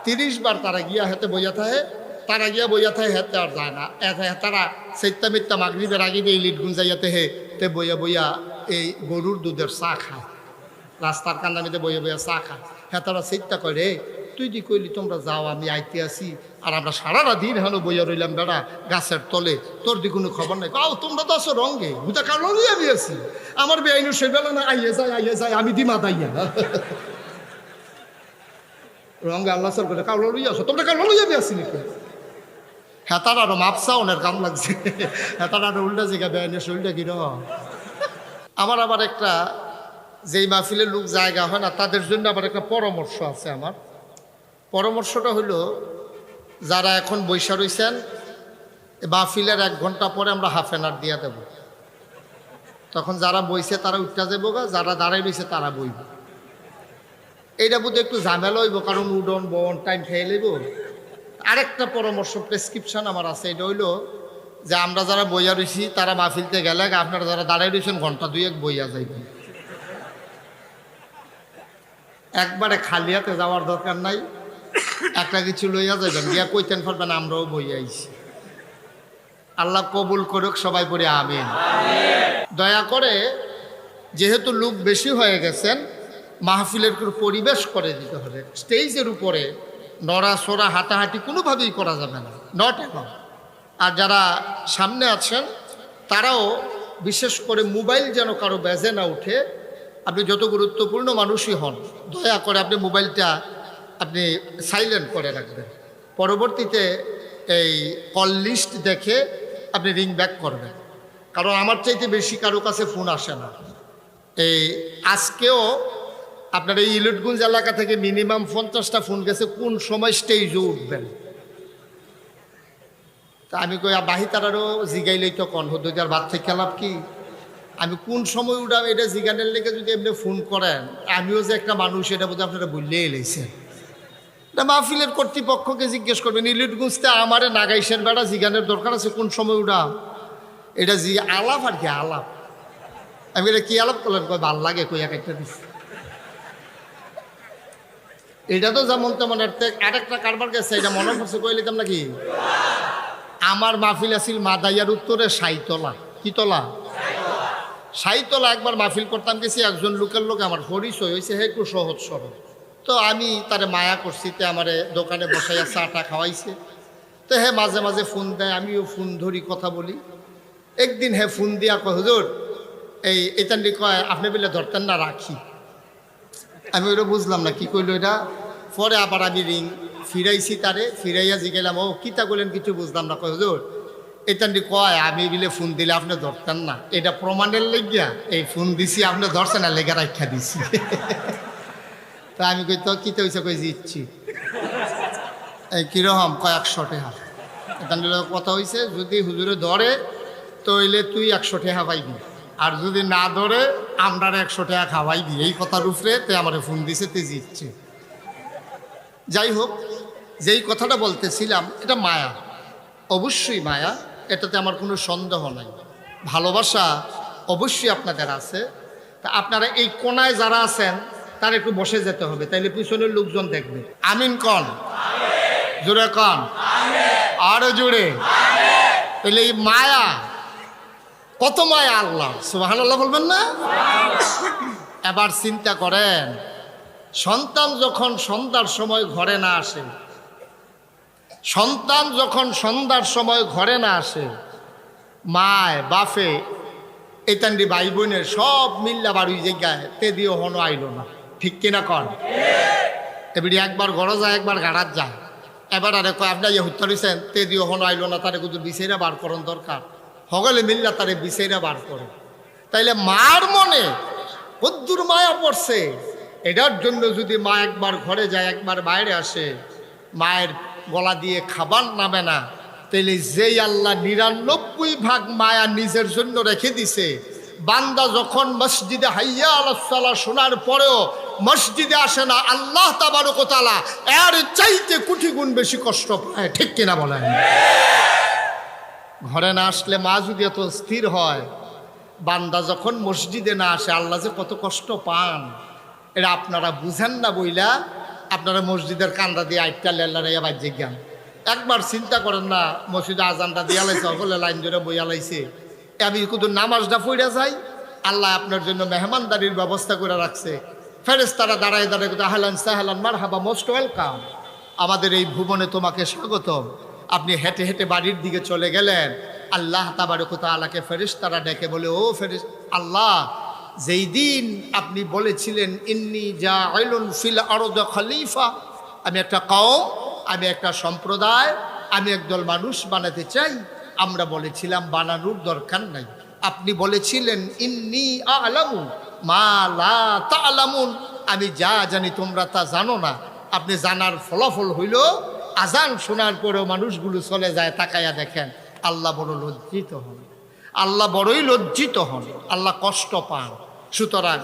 30 বার তারা গিয়া হেতে বইয়া থাকে, তারা গিয়া বইয়া থাকে, হেতে আর যায় না। তারা সেইটা মিথ্যা মাগরিবের আগে দিয়ে লিট গুঞ্জাইয়াতে হে তে বইয়া বইয়া এই গরুর দুধের চা খায়, রাস্তার কান্দামিতে বইয়া বইয়া চা খায়। হ্যাঁ তারা সেইটা কয় রে তুই দি কইলি তোমরা যাও, আমি আইতে আসি, আর আমরা সারাটা দিন হেন বইয়া রইলাম বেড়া গাছের তলে, তোর দি কোনো খবর নাই। আও তোমরা তো আসো রঙ্গে, বুঝা কারণ আমি আছি, আমার বেআইনু সে বেলা না আইয়ে যায়, আমি দিমা দাইয়া রঙে আল্লাহ সর করে কাউলা লইয়া আসো, তোমরা কাউলা লইয়া আসি নাকি? হ্যাঁ তার আরো মাপসাউনের কাম লাগছে, হ্যাঁ তার আরো উল্টা জায়গা বেআইনের শরীরটা কির। আমার আবার একটা যেই মাহফিলের লোক জায়গা হয় না তাদের জন্য আবার একটা পরামর্শ আছে। আমার পরামর্শটা হলো, যারা এখন বৈশা রয়েছেন মাহফিলের 1 ঘন্টা পরে আমরা হাফ অ্যান আওয়ার দিয়ে দেব, তখন যারা বইছে তারা উঠতে যাবো গা, যারা দাঁড়াই রয়েছে তারা বইব। এইটা বোধ একটু ঝামেলা হইব, কারণ উডন বন টাইম খেয়ে লইব। আরেকটা পরামর্শ প্রেসক্রিপশন আমার আছে, এটা হইলো যে আমরা যারা বইয়া রয়েছি তারা মাহফিলতে গেলে আপনারা যারা দাঁড়াই রয়েছেন ঘন্টা 2-1 বইয়া যাইবেন, একবারে খালি হাতে যাওয়ার দরকার নাই, একটা কিছু লইয়া যাইবেন, গিয়া কইতেন পারবেন আমরাও বইয়া আইছি। আল্লাহ কবুল করুক, সবাই পড়ে আমিন। দয়া করে যেহেতু লোক বেশি হয়ে গেছেন, মাহফিলের পরিবেশ করে দিতে হবে। স্টেজের উপরে নড়াচড়া হাঁটাহাঁটি কোনোভাবেই করা যাবে না, নট এখন। আর যারা সামনে আছেন তারাও বিশেষ করে মোবাইল যেন কারো ব্যাজে না উঠে। আপনি যত গুরুত্বপূর্ণ মানুষই হন, দয়া করে আপনি মোবাইলটা আপনি সাইলেন্ট করে রাখবেন। পরবর্তীতে এই কল লিস্ট দেখে আপনি রিং ব্যাক করবেন, কারণ আমার চাইতে বেশি কারো কাছে ফোন আসে না। এই আজকেও আপনার এই ইলটগঞ্জ এলাকা থেকে মিনিমাম 50টা ফোন গেছে কোন সময় স্টেজে উঠবেন। তা আমি কই বাহি তারারও জিগাইলেই তো কন হতো, আর বাদ থেকে লাভ কি, আমি কোন সময় উঠাম এটা জিগানের লেগে যদি এমনি ফোন করেন, আমিও যে একটা মানুষ এটা বোধহয় আপনারা বললেই এলেছেন। এটা মাহফিলের কর্তৃপক্ষকে জিজ্ঞেস করবেন, ইলটগঞ্জতে আমারে নাগাইছেন বেড়া জিগানের দরকার আছে কোন সময় উঠাম, এটা জি আলাপ আর কি আলাপ। আমি এটা কি আলাপ করলেন, কই ভাল লাগে, কই একটা দিচ্ছি। এটা তো যেমন তেমন আরেকটা কারবার গেছে, এটা মনে পড়ছে কই লিতাম নাকি। আমার মাহফিল আছিল মাদাইয়ার উত্তরে সাইতলা, কি তলা, সাইতলা। একবার মাহফিল করতাম গেছি, একজন লোকের লোক আমার পরিচয় হয়েছে, হে একটু সহজ সরল। তো আমি তারে মায়া করছি, তে আমারে দোকানে বসাইয়া চাটা খাওয়াইছে। তো হে মাঝে মাঝে ফোন দেয়, আমিও ফোন ধরি, কথা বলি। একদিন হে ফোন দিয়া কয় হুজুর এই এতান্ডি কয় আপনি বলে ধরতেন না, রাখি। আমি ওইটা বুঝলাম না কি কইল এটা। পরে আবার আমি রিং ফিরাইছি, তারে ফিরাইয়া জিগেলাম, ও কিতা বললেন কিছু বুঝলাম না। কয় হুজুর এতান্ডি কয় আমি বিলে ফোন দিলে আপনি ধরতেন না, এটা প্রমাণের লেগিয়া এই ফোন দিছি, আপনি ধরছেন না লেগে রাখা দিছি। তা আমি কই তো কিতা হয়েছে, কই জিতছি। এই কিরকম, কয় 100 টাকা। এতান্ডি কথা হয়েছে, যদি হুজুরে ধরে তইলে তুই 100 টাকা পাইবি, আর যদি না ধরে আমরা 100 টাকা খাওয়াইবি। এই কথার উপরে তে আমার ফোন দিছে, তে জিতছে। যাই হোক, যেই কথাটা বলতেছিলাম, এটা মায়া, অবশ্যই মায়া, এটাতে আমার কোনো সন্দেহ নাই। ভালোবাসা অবশ্যই আপনাদের আছে। তা আপনারা এই কোনায় যারা আছেন তার একটু বসে যেতে হবে, তাইলে পিছনের লোকজন দেখবে। আমিন কন, জোরে কন, আরো জোরে। তাহলে এই মায়া, কত মায়া আল্লাহ, সুবহানাল্লাহ বলবেন না? এবার চিন্তা করেন, সন্তান যখন সন্ধ্যার সময় ঘরে না আসে, সন্তান যখন সন্ধ্যার সময় ঘরে না আসে, মায় বাফে এতান্ডি ভাই বোনের সব মিল্লা বাড়ি জায়গায় তে দিয়ে হনো আইল না, ঠিক কিনা কন? এবারে একবার ঘরে যায়, একবার গাড়াত যায়। এবার আরে কয় আপনার ইয়ে হত্যা হয়েছেন, তে দিয়ে হনো আইল না, তারে কিন্তু বিছাইরা বার করন দরকার, হগলে মিল্লা তারে বিছাইরা বার করে। তাইলে মার মনে কদ্দুর মায়া পড়ছে, এটার জন্য যদি মা একবার ঘরে যায়, একবার বাইরে আসে, মায়ের গলা দিয়ে খাবার নামে না, তাইলে যেই আল্লাহ 99% মায়া নিজের জন্য রেখে দিছে, বান্দা যখন মসজিদে হাইয়া আলাস সালাহ শোনার পরেও মসজিদে আসে না, আল্লাহ তাবারক ওয়া তাআলা এর চাইতে কোটি গুণ বেশি কষ্ট পায়, ঠিক কিনা বলেন? ঘরে না আসলে মা যদি এত স্থির হয়, বান্দা যখন মসজিদে না আসে আল্লাহ যে কত কষ্ট পান, এটা আপনারা বুঝেন না বইলা আপনারা মসজিদের কান্দা দিয়ে আইটটা লেল্লারাইয়া বাজ্যে জ্ঞান একবার চিন্তা করেন না মসজিদে আজানটা দিয়া লাইছে সকলে লাইন ধরে বইয়া লাইছে আমি কিন্তু নামাজটা পড়ে যাই আল্লাহ আপনার জন্য মেহমানদারির ব্যবস্থা করে রাখছে ফেরেশতারা দাঁড়ায় দাঁড়ায় কিন্তু আহলান সাহলান মারহাবা মোস্ট ওয়েলকাম আমাদের এই ভুবনে তোমাকে স্বাগতম আপনি হেঁটে হেঁটে বাড়ির দিকে চলে গেলেন আল্লাহ তাবারক ওয়া তাআলাকে ফেরেশতারা ডেকে বলে ও আল্লাহ যেই দিন আপনি বলেছিলেন ইন্নী জাইলুন ফিল আরদি খলিফা আমি একটা কওম আমি একটা সম্প্রদায় আমি একদল মানুষ বানাতে চাই আমরা বলেছিলাম বানানোর দরকার নাই আপনি বলেছিলেন ইন্নী আ'লামু মা লা তা'লামুন আমি যা জানি তোমরা তা জানো না আপনি জানার ফলাফল হইল আজান শোনার পরেও মানুষগুলো চলে যায় তাকায়া দেখেন আল্লাহ বড় লজ্জিত হন আল্লাহ বড়ই লজ্জিত হন আল্লাহ কষ্ট পান সুতরাং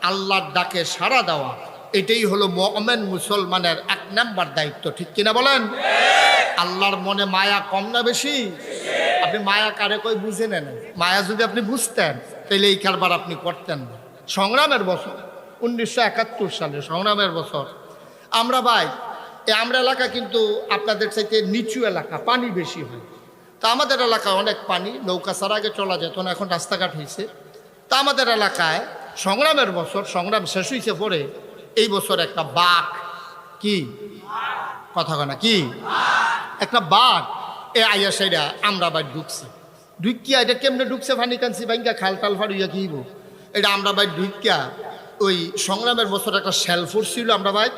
আল্লাহর ডাকে সাড়া দেওয়া এটাই হলো মুমিন মুসলমানের 1 নাম্বার দায়িত্ব ঠিক কিনা বলেন আল্লাহর মনে মায়া কম না বেশি আপনি মায়া কারে কই বুঝে নেন মায়া যদি আপনি বুঝতেন তাহলে এই কারবার আপনি করতেন না সংগ্রামের বছর 1971 সালে সংগ্রামের বছর আমরা ভাই আমরা এলাকা কিন্তু আপনাদের চাইতে নিচু এলাকা পানি বেশি হয় তা আমাদের এলাকায় অনেক পানি নৌকা ছাড়া আগে চলা যেত না এখন রাস্তাঘাট হয়েছে তা আমাদের এলাকায় সংগ্রামের বছর সংগ্রাম শেষ হয়েছে পরে এই বছর একটা বাঘ কি কথা কয় না কি একটা বাঘ এ আইয়া সাইডা আমরা বাড়ি ঢুকছি ঢুকিয়া এটা কেমনে ঢুকছে ফানি কানছি ভাঙ্গা খাল টাল ফাড়ুইয়া কিব এটা আমরা বাড়ি ঢুকিয়া ওই সংগ্রামের বছর একটা শেল ছিল আমরা ভাই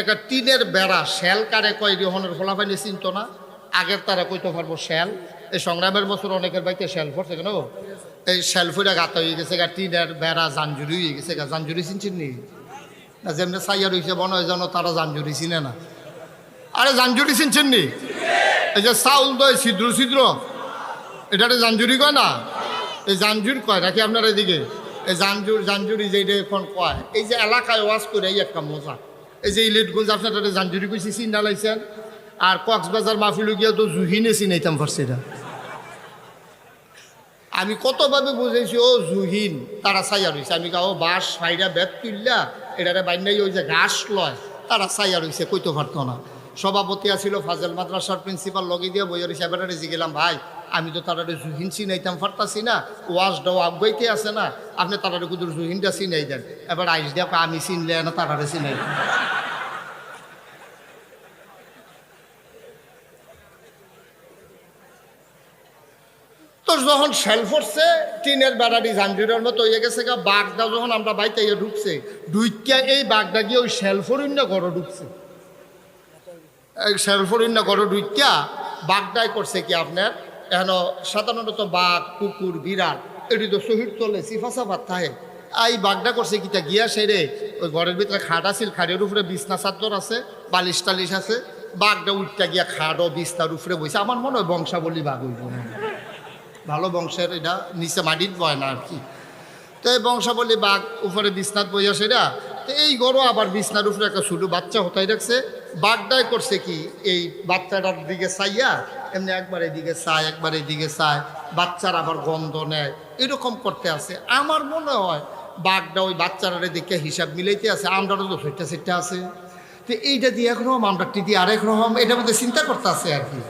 একটা টিনের বেড়া শেল কারে কয় রিহনের ফলাফাইলে চিনত না আগের তারা কইতে পারবো শেল এই সংগ্রামের বছর অনেকের বাড়িতে শেল পড়ছে কেন এই শেল ফুটা গাতা হয়ে গেছে গা টিনের বেড়া জাঞ্জুরি হয়ে গেছে গা জাঞ্জুরি চিনছেন নি না যেমনি সাইয়া রয়েছে বন হয় যেন তারা জাঞ্জুরি চিনে না আরে জাঞ্জুরি চিনছেন নি এই যে চাউল দই ছিদ্র ছিদ্র এটাতে জাঞ্জুরি কয় না এই জাঞ্জুর কয় নাকি আপনার এদিকে এই জাঞ্জুরি যেটা এখন কয় এই যে এলাকায় ওয়াজ করে এই একটা মজা এই যে ইলেটগঞ্জ আপনার তাদের জাঞ্জুরি কইছি চিন্তা লাইছেন আর কক্সবাজার মাহফিলে গিয়া তো জুহিনে চিনাইতাম পারছি এটা আমি কতভাবে বুঝেছি ও জুহিন তারা ছাইয়া রয়েছে আমি কাও বাঁশ সাইডা বেত তুললা এটারে বাইনাই ওই যে ঘাস লয় তারা ছাইয়া রয়েছে কইতে পারতো না সভাপতি আছিল ফাজেল মাদ্রাসার প্রিন্সিপাল লগে দিয়ে বইয়ের সাহেবের রেজি গেলাম ভাই আমি তো তারারে জুহিন চিনাইতাম পারতাছি না ওয়াজটাও আগাইতে আছে না আপনি তারারে কুদুর জুহিনটা চিনাই দেন এবার আইস দিয়ে আমি চিনলে না তারারে চিনাই তো যখন শেল পড়ছে টিনের বেড়াটি জাঞ্জুরের মতো হয়ে গেছে গা বাঘটা যখন আমরা বাইতে ঢুকছে ঢুকিয়া এই বাঘটা গিয়ে ওই শেলফরিন্য ঘরে ঢুকছে শেলফরিন্য ঘরে ঢুকিয়া বাঘটাই করছে কি আপনার এখন সাধারণত বাঘ কুকুর বিড়াল এটি তো শহীদ চলে সিফাসা ভাত থাকে এই বাঘটা করছে কিটা গিয়া সেরে ওই ঘরের ভিতরে খাট আছিল খাটের উপরে বিছনা চাদর আছে বালিশ টালিশ আছে বাঘটা উঠটা গিয়া খাটও বিছনার উপরে বইছে আমার মনে হয় বংশাবলী বাঘ হইব ভালো বংশের এটা নিচে মাটির বয় না আর কি তো এই বংশাবলী বাঘ উপরে বিছনাত বইয়া সেরা তো এই গরু আবার বিছনার উপরে একটা ছোটো বাচ্চা হতাই রাখছে বাঘটাই করছে কি এই বাচ্চাটার দিকে চাইয়া এমনি একবার এদিকে চায় একবার এদিকে চায় বাচ্চার আবার গন্ধ নেয় এরকম করতে আছে আমার মনে হয় বাঘটা ওই বাচ্চাটার দিকে হিসাব মিলাইতে আছে আমরাও তো সেটা সেটা আছে তো এইটা দিয়ে একরকম আমরাটি দিয়ে আরেক রকম এটার মধ্যে চিন্তা করতে আছে আর কি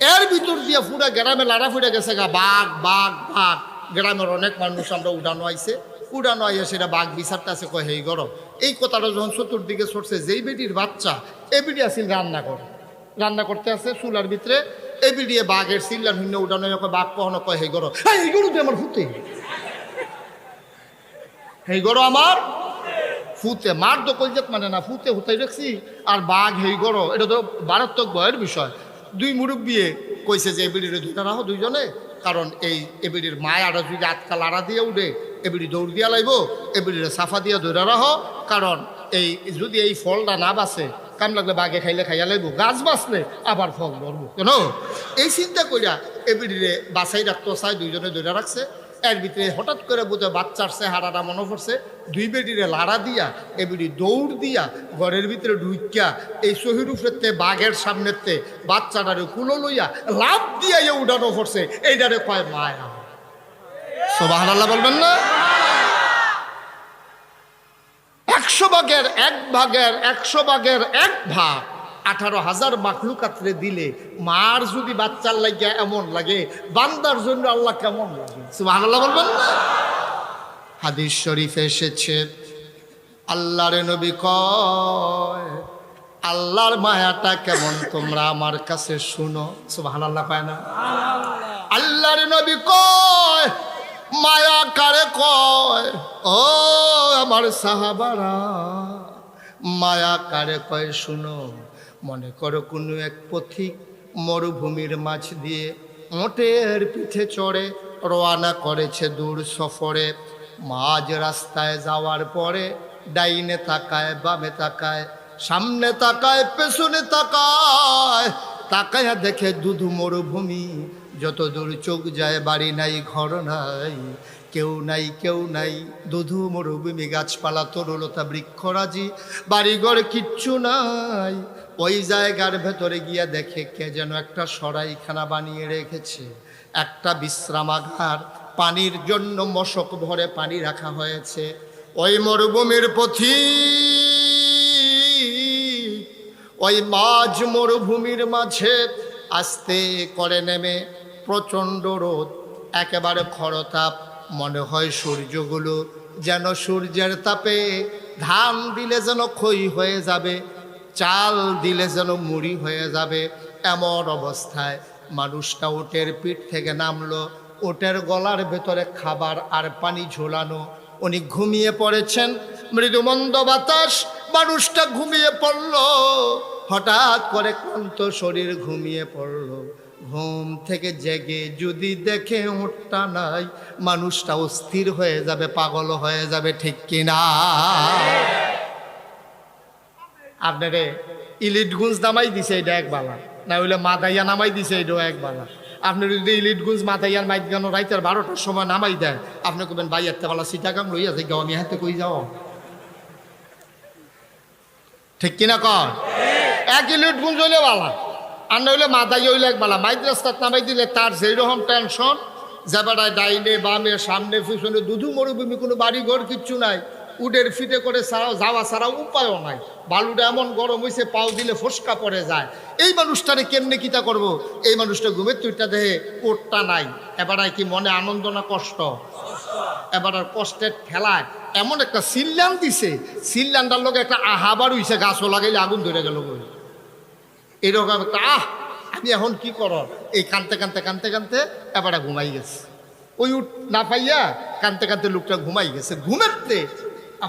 এর ভিতর দিয়ে পুরা গ্রামে লাড়া ফুটে গেছে গা বাঘ বাঘ বাঘ গ্রামের অনেক মানুষ আমরা উড়ানো আইছে উড়ানো আইয়া সেটা বাঘ বিচারটা আছে কয় হেই গরম এই কথাটা যখন চতুর্দিকে ছড়ছে যেই বেটির বাচ্চা এই বেটি আসিল রান্না করতে আছে চুলার ভিতরে এই বেটিয়ে বাঘের চিল্লার ভিন্ন উড়ানো বাঘ কখনো কয় হেই গরম এই গরু দিয়ে আমার ফুটে হেই গরু আমার ফুতে মার তো কলজাত মানে না ফুতে হুতাই রাখছি আর বাঘ হেই গরম এটা তো মারাত্মক ভয়ের বিষয় দুই মুরব্বিয়ে কইছে যে এবিডিরে দুইটা রাখো দুইজনে কারণ এই এবিডির মায়াটা যদি আটকা লাড়া দিয়ে উঠে এবিডি দৌড় দিয়া লাইব এবিডিরে সাফা দিয়া ধরে রাখো কারণ এই যদি এই ফলটা না বাঁচে কাম লাগলে বাঘে খাইলে খাইয়া লাইব গাছ বাঁচলে আবার ফল ধরবো কেন এই চিন্তা করিয়া এবিডিরে বাছাই রাখতো চাই দুইজনে ধরে রাখছে এর ভিতরে হঠাৎ করে বোধ বাচ্চার চেহারাটা মনে পড়ছে দুই বেটিরে লাড়া দিয়া এবিডি দৌড় দিয়া ঘরের ভিতরে ঢুকিয়া এই শহীদ উপরেতে বাঘের সামনেতে বাচ্চাটারে কুলো লইয়া লাভ দিয়া উঠানো পড়ছে এইটারে কয় মায়া সুবহানাল্লাহ বলবেন না 100 ভাগের 1 ভাগ 18,000 মাখলুকাতরে দিলে মার যদি বাচ্চার লাগিয়া এমন লাগে, বান্দার জন্য আল্লাহ কেমন লাগে? সুবহানাল্লাহ বলবেন না? হাদিস শরীফে এসেছে, আল্লাহর নবী কয়, আল্লাহর মায়াটা কেমন তোমরা আমার কাছে শুনো। সুবহানাল্লাহ পায় না? আল্লাহর নবী কয়, মায়া কারে কয়? ও আমার সাহাবারা, মায়া কারে কয় শুনো। মনে করো কোনো এক পথিক মরুভূমির মাঝ দিয়ে ওটের পিঠে চড়ে রওনা করেছে দূর সফরে। মাঝ রাস্তায় যাওয়ার পরে ডাইনে তাকায়, বামে তাকায়, সামনে তাকায়, পেছনে তাকায়, তাকায়া দেখে দুধু মরুভূমি, যত দূর চোখ যায় বাড়ি নাই, ঘর নাই, কেউ নাই, কেউ নাই, দুধু মরুভূমি, গাছপালা, তরুলতা, বৃক্ষরাজি, বাড়িঘর কিচ্ছু নাই। ওই জায়গার ভেতরে গিয়া দেখে কে যেন একটা সরাইখানা বানিয়ে রেখেছে, একটা বিশ্রামাগার, পানির জন্য মশক ভরে পানি রাখা হয়েছে। ওই মরুভূমির পথিক ওই মাঝ মরুভূমির মাঝে আস্তে করে নেমে, প্রচণ্ড রোদ, একেবারে খরতাপ, মনে হয় সূর্যগুলো যেন সূর্যের তাপে ধান দিলে যেন খই হয়ে যাবে, চাল দিলে যেন মুড়ি হয়ে যাবে। এমন অবস্থায় মানুষটা উটের পিঠ থেকে নামলো, উটের গলার ভেতরে খাবার আর পানি ঝোলানো, উনি ঘুমিয়ে পড়েছেন। মৃদুমন্দ বাতাস, মানুষটা ঘুমিয়ে পড়ল। হঠাৎ করে ক্লান্ত শরীর ঘুমিয়ে পড়ল। ঘুম থেকে জেগে যদি দেখে উটটা নাই, মানুষটা অস্থির হয়ে যাবে, পাগল হয়ে যাবে, ঠিক কিনা? আপনারে ইলিটগুঞ্জ নামাই দিছে এটা এক বালা, না হইলে মাদাইয়া নামাই দিছে এটাও এক বালা। আপনি যদি ইলিটগুঞ্জ মাদাইয়ার মাইত গানো রাইতের 12টার সময় নামাই দেয়, আপনি কবেন ভাই এতে বালা সিটাগাং লইয়া যাই, আমি হাতে কই যাও, ঠিক কিনা কর? এক ইলিটগুঞ্জ হইলে বালা, আর না হইলে মাদাইয়া হইলে এক বালা। মাইত রাস্তার নামাই দিলে তার যেরকম টেনশন, যে বেড়ায় ডাইনে বামে সামনে পিছনে দুধু মরুভূমি, কোনো বাড়ি ঘর কিচ্ছু নাই, উডের ফিটে করে যাওয়া ছাড়া উপায়ও নাই। বালুটা এমন গরম হয়েছে, পাও দিলে ফসকা পড়ে যায়। এই মানুষটারে কেমনে কিতা করব? এই মানুষটা ঘুমের তুইটা দেহে কোটটা নাই, এবার কি মনে আনন্দ না কষ্ট? এবার আর কষ্টের ঠেলায় এমন একটা সিল্লান দিছে, সিল্লানটার লোক একটা আহাবার হইছে, গাছও লাগাইলে আগুন ধরে গেল। এরকম একটা আমি এখন কি কর, এই কানতে কানতে কানতে কানতে এবার ঘুমাই গেছে। ওই উঠ না পাইয়া কানতে কানতে লোকটা ঘুমাই গেছে। ঘুমেরতে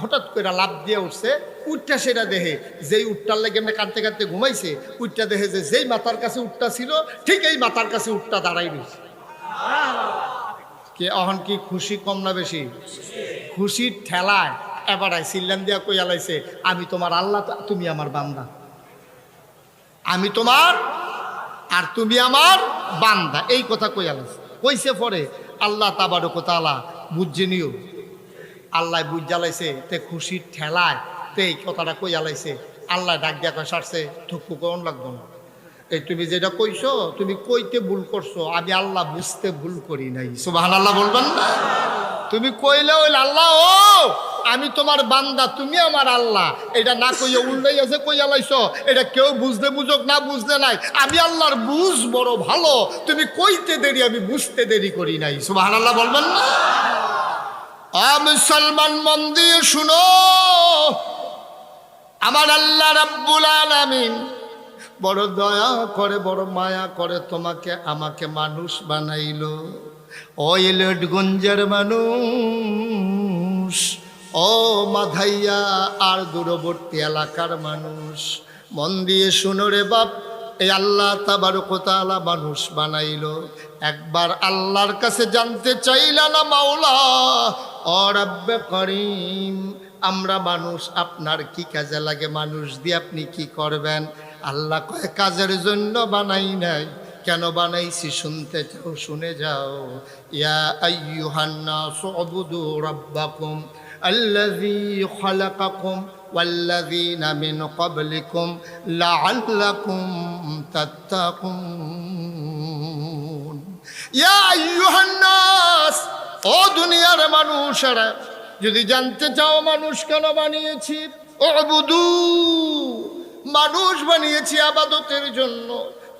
হঠাৎ করে লাভ দিয়ে উঠছে, উঠটা সেটা দেহে যেই উঠটার লাগে এমনি কানতে কানতে ঘুমাইছে, উঠটা দেখে যে যেই মাথার কাছে উঠটা ছিল, ঠিক এই মাথার কাছে উঠটা দাঁড়াই রয়েছে। কে অহন কি খুশি কম না বেশি? খুশির ঠেলায় এবার সিল্লান দিয়া কইয়া লাইছে, আমি তোমার আল্লাহ, তুমি আমার বান্দা, আমি তোমার আর তুমি আমার বান্দা, এই কথা কইয়া লাইছে। কইছে পরে আল্লাহ তাবারক ওয়া তাআলা বুঝে নিও, আল্লাহ বুঝ জ্বালাইছে, তে খুশির ঠেলায় তে এই কথাটা কইয়া লাইছে। আল্লাহ ডাক দিয়া কয়, সারছে থুকু কোন লাগবো না, এই তুমি যেটা কইছো তুমি কইতে ভুল করছো, আমি আল্লাহ বুঝতে ভুল করি নাই। সুবহানাল্লাহ বলবেন না? তুমি কইলে ওই আল্লাহ, ও আমি তোমার বান্দা, তুমি আমার আল্লাহ, এটা না কইয়া উল্টাই আছে কইয়া লাইছো, এটা কেউ বুঝতে বুঝুক না বুঝতে নাই, আমি আল্লাহর বুঝ বড় ভালো, তুমি কইতে দেরি, আমি বুঝতে দেরি করি নাই। সুবহানাল্লাহ বলবেন না? মুসলমান মন দিয়ে শুনো, আমার আল্লাহ রাব্বুল আলামিন বড় দয়া করে, বড় মায়া করে, তোমাকে আমাকে মানুষ বানাইলো। ওই লেটগঞ্জের মানুষ, ও মাধাইয়া আর দূরবর্তী এলাকার মানুষ, মন দিয়ে শুনো রে বাপ, এই আল্লাহ তাবারক ওয়া তাআলা মানুষ বানাইলো। একবার আল্লাহর কাছে জানতে চাইলা না, মাওলা ও রব্বে করিম, আমরা মানুষ, আপনার কি কাজে লাগে? মানুষ দিয়ে আপনি কি করবেন? আল্লাহ কয়, কাজের জন্য বানাই নাই। কেন বানাইছি শুনতে চাও? শুনে যাও। ইয়া আইয়ুহান নাসু উবুদু রাব্বাকুম আল্লাযী খালাকাকুম ওয়াল্লাযীনা মিন ক্বাবলিকুম লাআল্লাকুম তাত্তাকুন। ইয়া আইয়ুহান নাস, ও দুনিয়ার মানুষেরা, যদি জানতে চাও মানুষ কেন বানিয়েছি, উবুদু, মানুষ বানিয়েছি আবাদতের জন্য,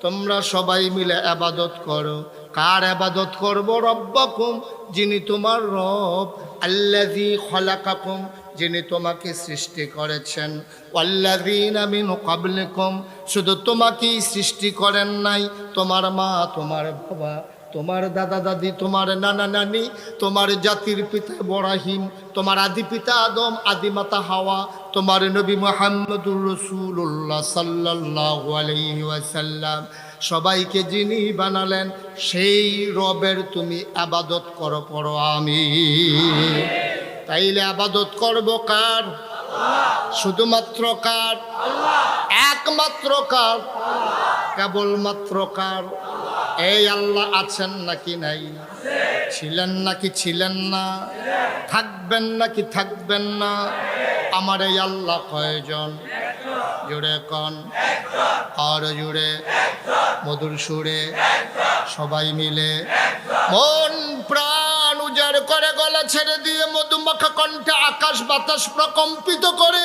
তোমরা সবাই মিলে আবাদত করো। কার আবাদত করব? রব্বাকুম, যিনি তোমার রব, আল্লাযী খলাকাকুম, যিনি তোমাকে সৃষ্টি করেছেন, ওয়াল্লাযীনা মিন ক্বাবলিকুম, শুধু তোমাকেই সৃষ্টি করেন নাই, তোমার মা, তোমার বাবা, তোমার দাদা দাদি, তোমার নানা নানি, তোমার জাতির পিতা ইব্রাহিম, তোমার আদি পিতা আদম, আদি মাতা হাওয়া, তোমার নবী মুহাম্মদুর রাসূলুল্লাহ সাল্লাল্লাহু আলাইহি ওয়াসাল্লাম, সবাইকে যিনি বানালেন সেই রবের তুমি আবাদত করো, পড়ো আমিন। তাইলে আবাদত করব কার? শুধুমাত্র কার? একমাত্র কার? কেবলমাত্র কার? এই আল্লাহ আছেন নাকি নাই? ছিলেন নাকি ছিলেন না? থাকবেন নাকি থাকবেন না? আমার এই আল্লাহ কয়জন? জুড়ে কন, আর জুড়ে, মধুর সুরে, সবাই মিলে মন প্রাণ উজাড় করে গলা ছেড়ে দিয়ে মধুমাখা কণ্ঠে আকাশ বাতাস প্রকম্পিত করে,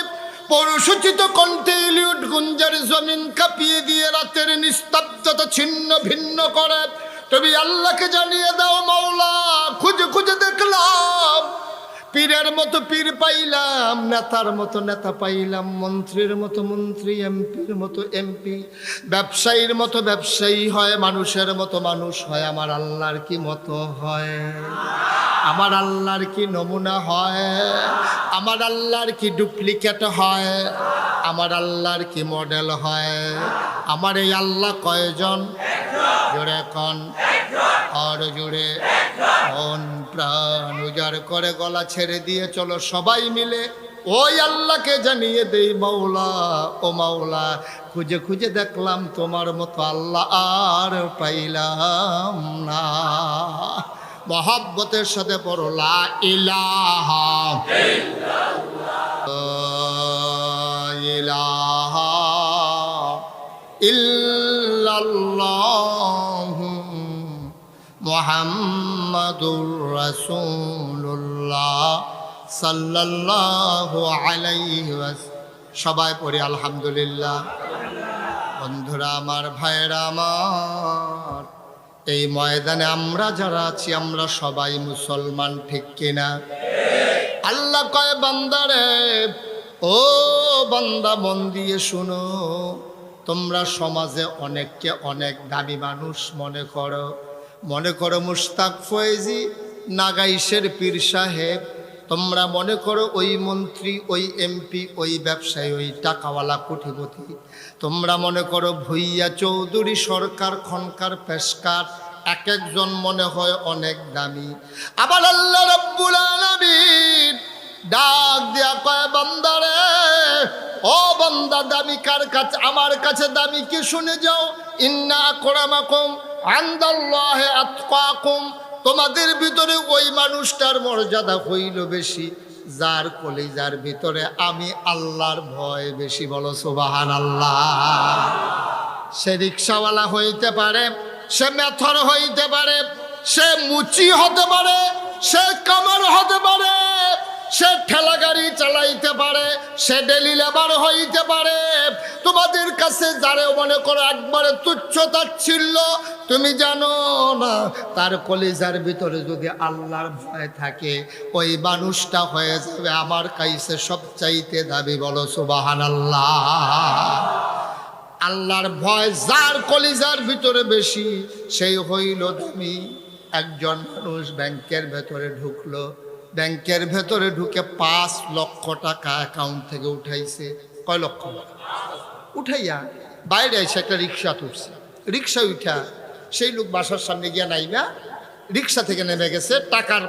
পৌরসূচিত কণ্ঠে ইলিউড গুঞ্জার জমিন কাঁপিয়ে দিয়ে রাতের নিস্তব্ধতা ছিন্ন ভিন্ন করে তুমি আল্লাহকে জানিয়ে দাও, মাওলা খুঁজে খুঁজে দেখলাম, পীরের মতো পীর পাইলাম, নেতার মতো নেতা পাইলাম, মন্ত্রীর মতো মন্ত্রী, এমপির মতো এমপি, ব্যবসায়ীর মতো ব্যবসায়ী হয়, মানুষের মতো মানুষ হয়, আমার আল্লাহর কি মতো হয়? আমার আল্লাহর কি নমুনা হয়? আমার আল্লাহর কি ডুপ্লিকেট হয়? আমার আল্লাহর কি মডেল হয়? আমার এই আল্লাহ কয়জন? জোরে কন, আর জোরে, মন প্রাণ উজাড় করে গলা ছেড়ে দিয়ে চলো সবাই মিলে ওই আল্লাহকে জানিয়ে দেই, মাওলা ও মাওলা, খুঁজে খুঁজে দেখলাম তোমার মতো আল্লাহ আর পাইলাম না। মহব্বতের সাথে পড়ো লা ইলাহা ইলাহা ইল্লাল্লাহু মুহাম্মাদুর রাসূলুল্লাহ সাল্লাল্লাহু আলাইহি ওয়াসাল্লাম। সবাই পড়ি আলহামদুলিল্লাহ। বন্ধুরা আমার, ভাইয়েরা আমার, এই ময়দানে আমরা যারা আছি আমরা সবাই মুসলমান, ঠিক কিনা? আল্লাহ কয় বান্দারে, ও বান্দা মন দিয়ে শুনো, তোমরা সমাজে অনেককে অনেক দামি মানুষ মনে করো, মনে করো মুশতাক ফয়েজি, নাগাইশের পীর সাহেব, তোমরা মনে করো ওই মন্ত্রী, ওই এমপি, ওই ব্যবসায়ী, ওই টাকাওয়ালা কোটিপতি, তোমরা মনে করো ভুইয়া চৌধুরী, সরকার, খনকার, পেশকার, এক একজন মনে হয় অনেক দামি। আবার আল্লাহ রাব্বুল আলামিন ডাক দিয়া কয় বান্দারে, ও বান্দা দামি কার কাছে? আমার কাছে দামি কি শুনে যাও। ইন্না আকরামাকুম ইনদাল্লাহি আতকাকুম, তোমাদের ভিতরে ওই মানুষটার মর্যাদা হইল বেশি যার কলিজার ভিতরে আমি আল্লাহর ভয় বেশি। বলো সুবহানাল্লাহ। সে রিক্সাওয়ালা হইতে পারে, সে মেথর হইতে পারে, সে মুচি হতে পারে, সে কামার হতে পারে, সে ঠেলা গাড়ি চালাইতে পারে, সে ডেলি লেবার হইতে পারে, তোমাদের কাছে যারে মনে করো একবারে তুচ্ছ তাচ্ছিল্য, তুমি জানো না তার কলিজার ভিতরে যদি আল্লাহর ভয় থাকে ওই মানুষটা হয়ে যাবে আমার কাছে সবচাইতে দাবি। বলো সুবহানাল্লাহ। আল্লাহর ভয় যার কলিজার ভিতরে বেশি সেই হইল দামি। একজন মানুষ ব্যাংকের ভেতরে ঢুকলো, ব্যাংকের ভেতরে ঢুকে 5 লক্ষ টাকা অ্যাকাউন্ট থেকে উঠাইছে। কয় লক্ষ? উঠাইয়া বাইরে এসে একটা রিক্সা তুলছে, রিক্সা উঠা সেই লোক বাসার সামনে গিয়া নাইবা রিক্সা থেকে নেমে গেছে, টাকার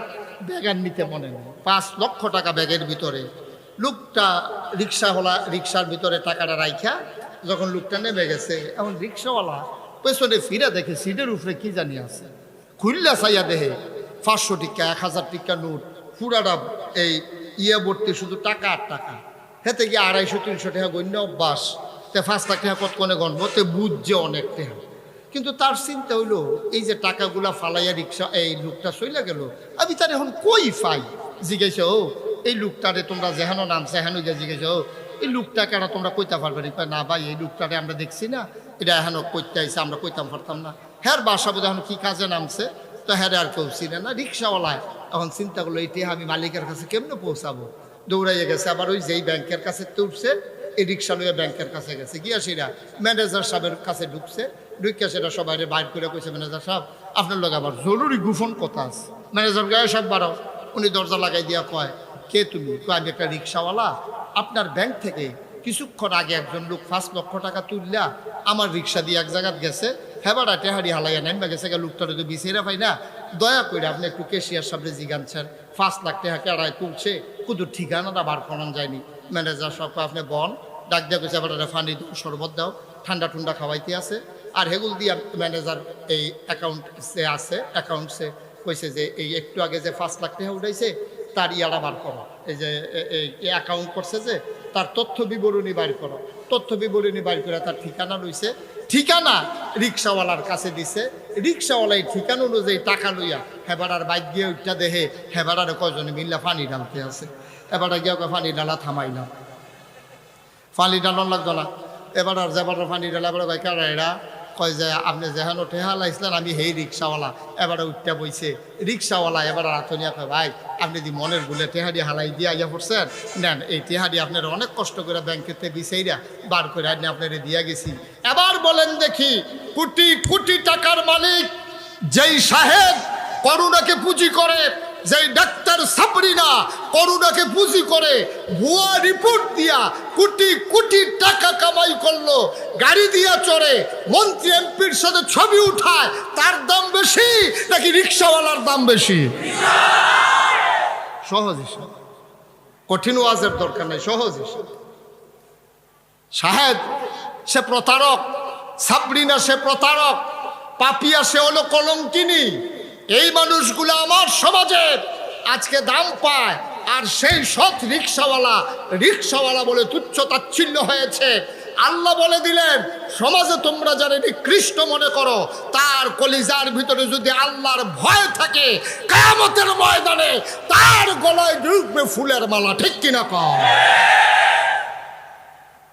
ব্যাগ নিতে মনে নেই, 5 লক্ষ টাকা ব্যাগের ভিতরে। লোকটা রিক্সাওয়ালা রিক্সার ভিতরে টাকাটা রাইখা যখন লোকটা নেমে গেছে, এখন রিক্সাওয়ালা পেছনে ফিরে দেখে সিটের উপরে কি জানি আছে, খুললা চাইয়া দেখে 500 টিকা 1000 টিকা নোট, পুরাটা এই ভর্তি শুধু টাকা আর টাকা। হেতে গিয়ে 250-300 টাকা গণ্য অভ্যাস, তে 5 লাখ টাকা কত কোনে গণব, তে বুঝছে অনেক টাকা। কিন্তু তার চিন্তা হইলো এই যে টাকাগুলা ফালাইয়া রিক্সা এই লোকটা চইলা গেল, আমি তার এখন কই পাই? জিজ্ঞাসা, ও এই লোকটারে তোমরা যেহানো নাম সেহানো গিয়ে জিজ্ঞাসা, ও এই লোকটা কেন তোমরা কইতে পারবে না? ভাই এই লোকটাকে আমরা দেখছি না, এটা এখন কইতে আইসে, আমরা কইতাম পারতাম না। হ্যাঁ বাসা বোধ এখন কি কাজে নামছে, তো হ্যাঁ আর কেউ চিনে না। রিক্সাওয়ালায় এখন চিন্তা করলো এইটি আমি মালিকের কাছে কেমনে পৌঁছাবো, দৌড়াইয়ে গেছে। আবার ওই যেই ব্যাংকের কাছে উঠছে, এই রিক্সা লইয়া ব্যাংকের কাছে গেছে, গিয়া সেরা ম্যানেজার সাহেবের কাছে ঢুকছে। ঢুকিয়া সেটা সবাই বাইর করে কইছে, ম্যানেজার সাহেব আপনার লোক আবার জরুরি গোপন কথা আছে। ম্যানেজার গায়ে সব বাড়াও। উনি দরজা লাগাই দিয়া কয়, কে তুমি? আমি একটা রিক্সাওয়ালা, আপনার ব্যাংক থেকে কিছুক্ষণ আগে একজন লোক 5 লক্ষ টাকা তুললা আমার রিক্সা দিয়ে এক জায়গায় গেছে, হেবাটা টেহারি হালাইয়া নেন বা গেছে, লোকটার যদি বিছেরা পাই না, দয়া করে আপনি একটু কেশিয়ার সামনে জিগানছেন 5 লাখ টাকা কেড়ায় তুলছে, কিন্তু ঠিকানাটা বার করানো যায়নি। ম্যানেজার সব আপনি বন ডাক দিয়া কইছে, আবার ফানি শরবত দাও, ঠান্ডা ঠুন্ডা খাওয়াইতে আছে। আর হেগুল দিয়া ম্যানেজার এই অ্যাকাউন্টসে কইছে যে এই একটু আগে যে 5 লাখ টাকা উঠাইছে তার ইয়ারা বার করো, এই যে অ্যাকাউন্ট করছে যে তার তথ্য বিবরণী বাইর করো। তথ্য বিবরণী বাইর করে তার ঠিকানা লইছে, ঠিকানা রিক্সাওয়ালার কাছে দিছে। রিক্সাওয়ালাই ঠিকানা অনুযায়ী টাকা লইয়া হেবাড়ার বাইক গিয়ে উঠটা দেহে হেবাড়ারে কয়জনে মিল্লা পানি ঢালতে আছে। এবারে গিয়ে পানি ঢালা থামাইলাম, পানি ঢালান লাগতো না। এবার আর যাবার পানি ঢালা এবার কয় কারা এরা, কয় যে আপনি যেহেন ঠেহালা ইসলেন আমি হেই রিক্সাওয়ালা। এবারে উঠটা বইছে রিক্সাওয়ালা, এবার আতনিয়া কয় ভাই আপনি যদি মনের ভুলে টেহারি হালাই দিয়ে আইয়া পড়ছেন, নেন এই টেহারি আপনার অনেক কষ্ট করে ব্যাংকেতে বিছাইরা বার করে আপনি আপনার দিয়া গেছি। এবার বলেন দেখি, কোটি কোটি টাকার মালিক যেই সাহেব করুণাকে পুঁজি করে, যেই ডাক্তার সাবরিনা করুণাকে পুঁজি করে ভুয়া রিপোর্ট দিয়া কোটি কোটি টাকা কামাই করলো, গাড়ি দিয়া চড়ে, মন্ত্রী এমপির সাথে ছবি উঠায়, তার দাম বেশি নাকি রিক্সাওয়ালার দাম বেশি? সহজ হিসাব, কঠিন ওয়াজের দরকার নাই, সহজ হিসাব। শাহেদ সে প্রতারক, সাবরিনা সে প্রতারক, পাপিয়া সে হলো কলঙ্কিনী। এই মানুষগুলো আমার সমাজে আজকে দাম পায়, আর সেই সৎ রিক্সাওয়ালা বলে তুচ্ছ তাচ্ছিল্য হয়েছে। আল্লাহ বলে দিলেন, সমাজে তোমরা যারা নিকৃষ্ট মনে করো, তার কলিজার ভিতরে যদি আল্লাহর ভয় থাকে, কিয়ামতের ময়দানে তার গলায় ঢুকবে ফুলের মালা। ঠিক কিনা কও?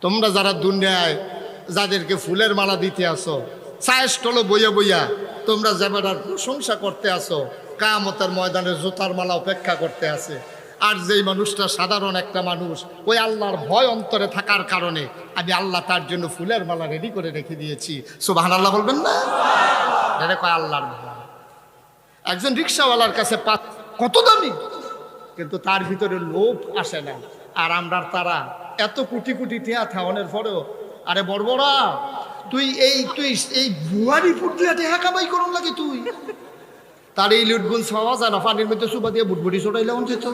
তোমরা যারা দুনিয়ায় যাদেরকে ফুলের মালা দিতে আসো, চায়ের স্টলে বইয়া বইয়া তোমরা যেবার প্রশংসা করতে আসো, কিয়ামতের ময়দানে জুতার মালা অপেক্ষা করতে আছে। আর যেই মানুষটা সাধারণ একটা মানুষ, ওই আল্লাহর ভয় অন্তরে থাকার কারণে আমি আল্লাহ তার জন্য ফুলের মালা রেডি করে রেখে দিয়েছি। সুবহানাল্লাহ বলবেন না? এটা কয় আল্লাহর ভয়। একজন রিক্সাওয়ালার কাছে কত দামি, কিন্তু তার ভিতরে লোভ আসে না। আর আমরা তারা এত কোটি কোটি টিয়া থাওয়ানোর পরেও, আরে বড়বড়া তুই এই বুয়ারি ফুটিয়া টেহা কামাই করুন লাগে, তুই তার এই লুটগুন পাওয়া যায় না, পানির মধ্যে সুপা দিয়ে বুটবুটি ছোটাইলে অঞ্চিত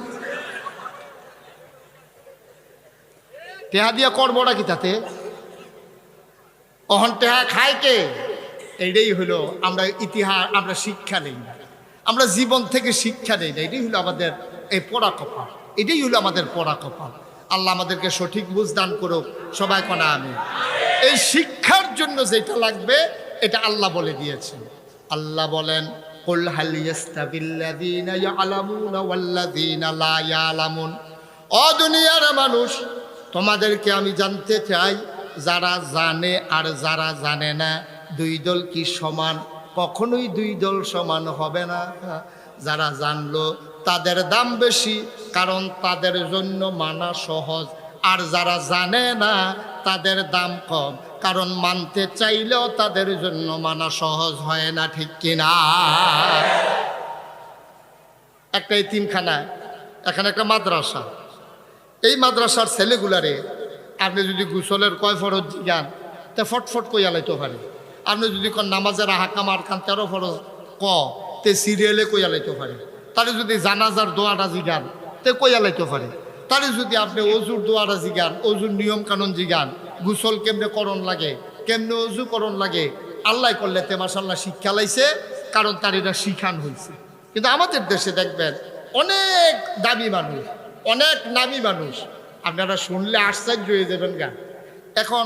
টেহা দিয়া করবটা কি তাতে? অহন টেহা খায় কে? এইটাই হলো আমরা ইতিহাস, আমরা শিক্ষা নেই না, আমরা জীবন থেকে শিক্ষা নেই না। এটাই হলো আমাদের এই পড়া কপাল, এটাই হলো আমাদের পড়া কপাল। আল্লাহ আমাদেরকে সঠিক বুঝ দান করুক, সবাই কোনা আমি। এই শিক্ষার জন্য যেটা লাগবে এটা আল্লাহ বলে দিয়েছেন। আল্লাহ বলেন, কুল হাল ইয়াস্তাবিল্লাযীনা ইয়ালামুনা ওয়াল্লাযীনা লা ইয়ালামুন। ও দুনিয়ার মানুষ, তোমাদেরকে আমি জানতে চাই, যারা জানে আর যারা জানে না দুই দল কি সমান? কখনোই দুই দল সমান হবে না। যারা জানলো তাদের দাম বেশি, কারণ তাদের জন্য মানা সহজ। আর যারা জানে না তাদের দাম কম, কারণ মানতে চাইলেও তাদের জন্য মানা সহজ হয় না। ঠিক কিনা? একটা এতিমখানা, এখানে একটা মাদ্রাসা। এই মাদ্রাসার ছেলেগুলারে আপনি যদি গোসলের কয় ফরজ জিগান, তা ফটফট কইয়া লাইতে পারে। আপনি যদি নামাজের হাকাম আর কান 13 ফরজ তে সিরিয়ালে কইয়া লাইতে পারে। তাহলে যদি জানাজার দোয়াটা জিগান, তে কইয়া লাইতে পারে। তাহলে যদি আপনি অজুর দোয়াটা জিগান, অজুর নিয়ম কানুন জিগান, গোসল কেমনে করণ লাগে, কেমনে অজু করণ লাগে, আল্লাহ করলে তে মাশাআল্লাহ শিক্ষা লাইছে, কারণ তার এটা শিখান হয়েছে। কিন্তু আমাদের দেশে দেখবেন অনেক দামি মানুষ, অনেক নামী মানুষ, আপনারা শুনলে আশ্চর্য হয়ে যাবেন গা। এখন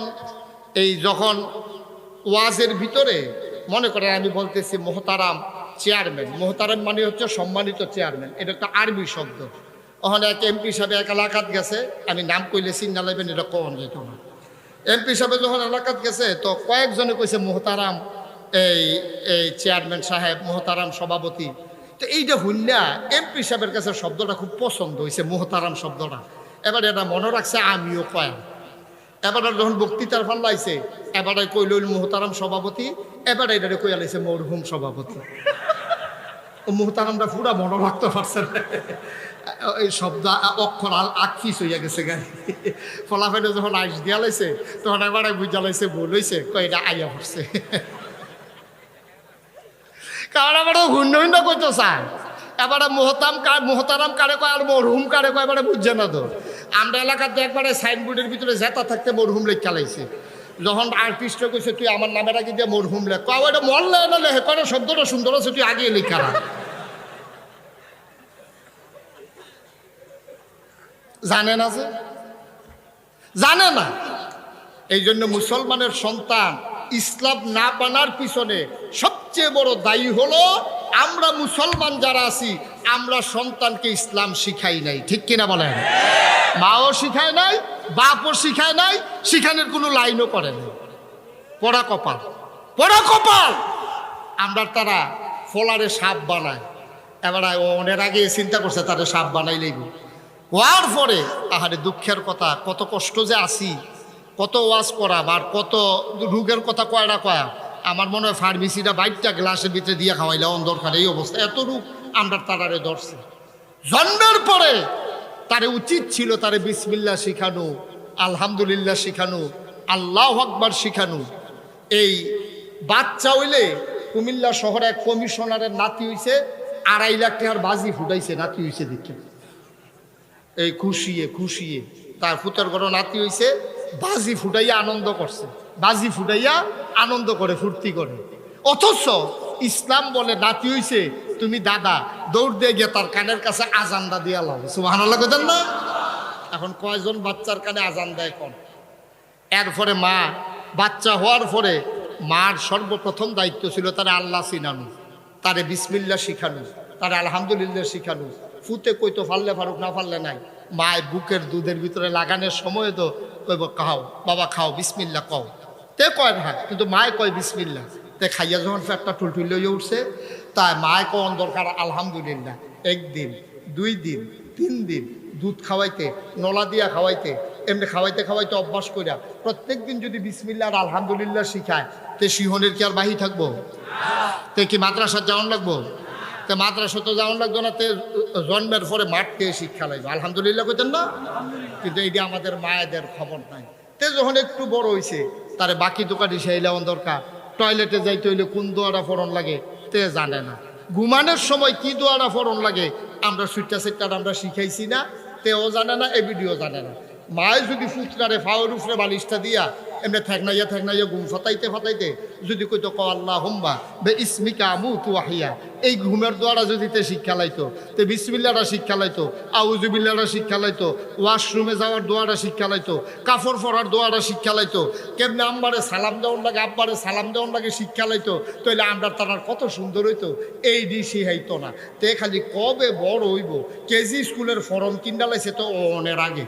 এই যখন ওয়াজের ভিতরে মনে করেন আমি বলতেছি মোহতারাম চেয়ারম্যান, মোহতারাম মানে হচ্ছে সম্মানিত চেয়ারম্যান, এটা একটা আরবি শব্দ। ওখানে এক এমপি সাহেব এক এলাকাত গেছে, আমি নাম কইলে চিন্তা লাগবেন, এটা কন যেত না। এমপি সাহেব যখন এলাকাত গেছে তো কয়েকজনে কইছে মোহতারাম এই এই চেয়ারম্যান সাহেব, মোহতারাম সভাপতি। তো এইটা হুন্যা এমপি সাহেবের কাছে শব্দটা খুব পছন্দ হয়েছে, মোহতারাম শব্দটা। এবার এটা মনে রাখছে, আমিও কয়াম। এবার যখন বক্তৃতার ফাল্লাইছে, এবারে কইল মোহতারাম সভাপতি, এবার এটা কইয়া লাইছে মরহুম সভাপতি। ও মোহতারামটা পুরা মনে রাখতে পারছে না, এই শব্দ অক্ষর আকফিস হইয়া গেছে গাড়ি। ফলাফেলে যখন আইস দিয়া লাইছে তখন এবারে বুঝা লাইছে ভুল হয়েছে, কয়টা আইয়া পড়ছে। কারণ এবারে হুন্য হুন্য কইতো চায়, এবারে মোহতারাম কারে কয় আর মরহুম কারে কয় এবারে বুঝছে না। তো আমরা এলাকাতে একবারে সাইনবোর্ডের ভিতরে জেতা থাকতে মরহুম লেখা লাইছে। যখন আর্টিস্টরা কইছে তুই আমার নামের আগে দিয়ে মরহুম লেখ, কয় ওইটা মরলে না লেখে, কয় শব্দটা সুন্দর আছে, তুই আগে লেখা না। জানে না, যে জানে না। এই জন্য মুসলমানের সন্তান ইসলাম না বানার পিছনে সবচেয়ে বড় দায়ী হলো আমরা মুসলমান যারা আছি, আমরা সন্তানকে ইসলাম শিখাই নাই। ঠিক কিনা বলেন? মাও শিখায় নাই, বাপও শিখায় নাই, শিখানোর কোনো লাইনও করে নাই। পড়া কপাল, পড়া কপাল। আমরা তারা ফলারে সাপ বানায়, এবার অনেক আগে চিন্তা করছে তাদের সাপ বানাই লইব। হওয়ার পরে আহারে দুঃখের কথা, কত কষ্ট যে আসি, কত ওয়াজ করা আর কত রোগের কথা কয়টা কয়া। আমার মনে হয় ফার্মেসিটা বাইকটা গ্লাসের ভিতরে দিয়ে খাওয়াইলে অন্ধকার এই অবস্থা, এত রোগ আমরা তারারে ধরছে। জন্মের পরে তারে উচিত ছিল তারে বিসমিল্লাহ শিখানো, আলহামদুলিল্লাহ শিখানো, আল্লাহু আকবার শিখানো। এই বাচ্চা হইলে কুমিল্লা শহরে এক কমিশনারের নাতি হইছে, 2.5 লাখ টাকার বাজি ফুটাইছে, নাতি হইছে দেখে এই খুশিয়ে খুশিয়ে। তার ফুতের ঘর নাতি হইছে, বাজি ফুটাইয়া আনন্দ করছে, বাজি ফুটাইয়া আনন্দ করে ফুর্তি করে। অথচ ইসলাম বলে নাতি হইছে, তুমি দাদা দৌড় দিয়ে গিয়ে তার কানের কাছে আজানটা দিয়া লাভ। সুবহানাল্লাহ কইতেন না? এখন কয়জন বাচ্চার কানে আজান দেয় কোন? এরপরে মা, বাচ্চা হওয়ার পরে মার সর্বপ্রথম দায়িত্ব ছিল তারে আল্লাহ চিনানো, তারে বিসমিল্লাহ শিখানো, তারে আলহামদুলিল্লাহ শিখানো। ফুতে কইতো ফাললে ফারুক, না ফাললে নাই। মায়ের বুকের দুধের ভিতরে লাগানোর সময় তো কইব খাও বাবা খাও, বিসমিল্লাহ কও। তে কয় না, কিন্তু মায় কয় বিসমিল্লাহ। তে খাইয়া যখন ফেটটা টুলটুল হয়ে উঠছে, তাই মায় কন দরকার আলহামদুলিল্লাহ। 1 দিন 2 দিন 3 দিন দুধ খাওয়াইতে, নলা দিয়া খাওয়াইতে, এমনি খাওয়াইতে খাওয়াইতে অভ্যাস করিয়া প্রত্যেক দিন যদি বিসমিল্লাহ আর আলহামদুলিল্লাহ শিখায়, তে শিহনের কি আর বাহি থাকবো? তে কি মাদ্রাসা যাওয়ান লাগবো? তে মাদ্রাসা তো যাওয়ান লাগতো না। তে জন্মের পরে মাঠকে শিক্ষা লাগবে, আলহামদুলিল্লাহ কইতেন না? কিন্তু এইটা আমাদের মায়েদের খবর নাই। তে যখন একটু বড় হয়েছে, তারে বাকি দোকানে সেইলাম দরকার, টয়লেটে যাইতে হইলে কোন দোয়াটা ফরন লাগে তে জানে না। ঘুমানোর সময় কি দোয়াটা ফরন লাগে আমরা সুইটটা সেটটা আমরা শিখাইছি না, তেও জানে না, এ ভিডিও জানে না। মায় যদি ফুটনারে ফাওয়ার উপরে বালিশটা দিয়া এমনি ঠেকনাইয়া ঠেকনাইয়া ঘুম ফাতাইতে ফাতাইতে যদি কইতো ক আল্লাহুম্মা বে ইসমিকা আমুতু ওয়া আহইয়া, এই ঘুমের দোয়াটা যদি তে শিক্ষা লাইতো, তে বিসমিল্লাহটা শিক্ষা লাইতো, আউযুবিল্লাহটা শিক্ষা লাইতো, ওয়াশরুমে যাওয়ার দোয়াটা শিক্ষা লাইতো, কাপড় পরার দোয়াটা শিক্ষা লাইতো, কেমনে আম্বারে সালাম দেওয়ার লাগে আব্বারে সালাম দেওয়ার লাগে শিক্ষা লাইতো, তাইলে আমরা তার কত সুন্দর হইতো। এই ডি শিখাইতো না। তে খালি কবে বড় হইব, কেজি স্কুলের ফরম কিনা লাইছে তো অনেক আগে।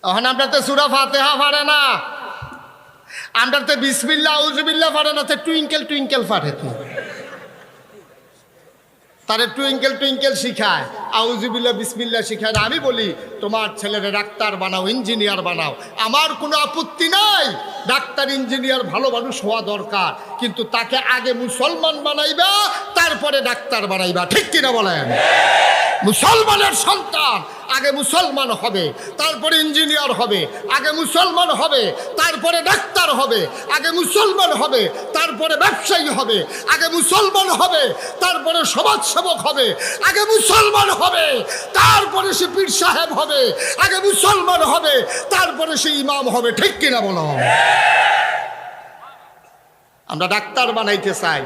এখন আপনার সূরা ফাতিহা পারে না, আমরা তো বিসমিল্লাহ আউযুবিল্লাহ পারে না, তো টুইঙ্কেল টুইঙ্কেল পারে। তো তারে টুইঙ্কেল টুইঙ্কেল শিখায়, আউযুবিল্লাহ বিসমিল্লাহ শিখায় না। আমি বলি তোমার ছেলেরে ডাক্তার বানাও, ইঞ্জিনিয়ার বানাও, আমার কোনো আপত্তি নাই। ডাক্তার ইঞ্জিনিয়ার ভালো মানুষ হওয়া দরকার, কিন্তু তাকে আগে মুসলমান বানাইবা, তারপরে ডাক্তার বানাইবা। ঠিক কিনা বলেন? মুসলমানের সন্তান আগে মুসলমান হবে, তারপরে ইঞ্জিনিয়ার হবে, আগে মুসলমান হবে, তারপরে ডাক্তার হবে, আগে মুসলমান হবে, তারপরে ব্যবসায়ী হবে, আগে মুসলমান হবে, তারপরে সমাজসেবক হবে, আগে মুসলমান হবে, তারপরে সে পীর সাহেব হবে, আগে মুসলমান হবে, তারপরে সে ইমাম হবে। ঠিক কিনা বলো? আমরা ডাক্তার বানাইতে চাই।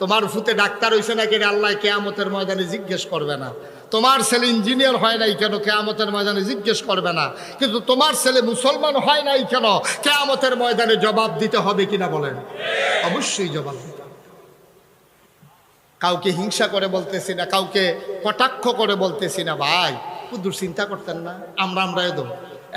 তোমার ফুতে ডাক্তার হইছে না কেন আল্লাহ কিয়ামতের ময়দানে জিজ্ঞেস করবে না। তোমার ছেলে ইঞ্জিনিয়ার হয় নাই কেন কিয়ামতের ময়দানে জিজ্ঞেস করবে না। কিন্তু তোমার ছেলে মুসলমান হয় নাই কেন কিয়ামতের ময়দানে জবাব দিতে হবে কিনা বলেন? অবশ্যই জবাব দিতে। কাউকে হিংসা করে বলতেছি না, কাউকে কটাক্ষ করে বলতেছি না। ভাই কুদুর চিন্তা করতেন না, আমরা এদো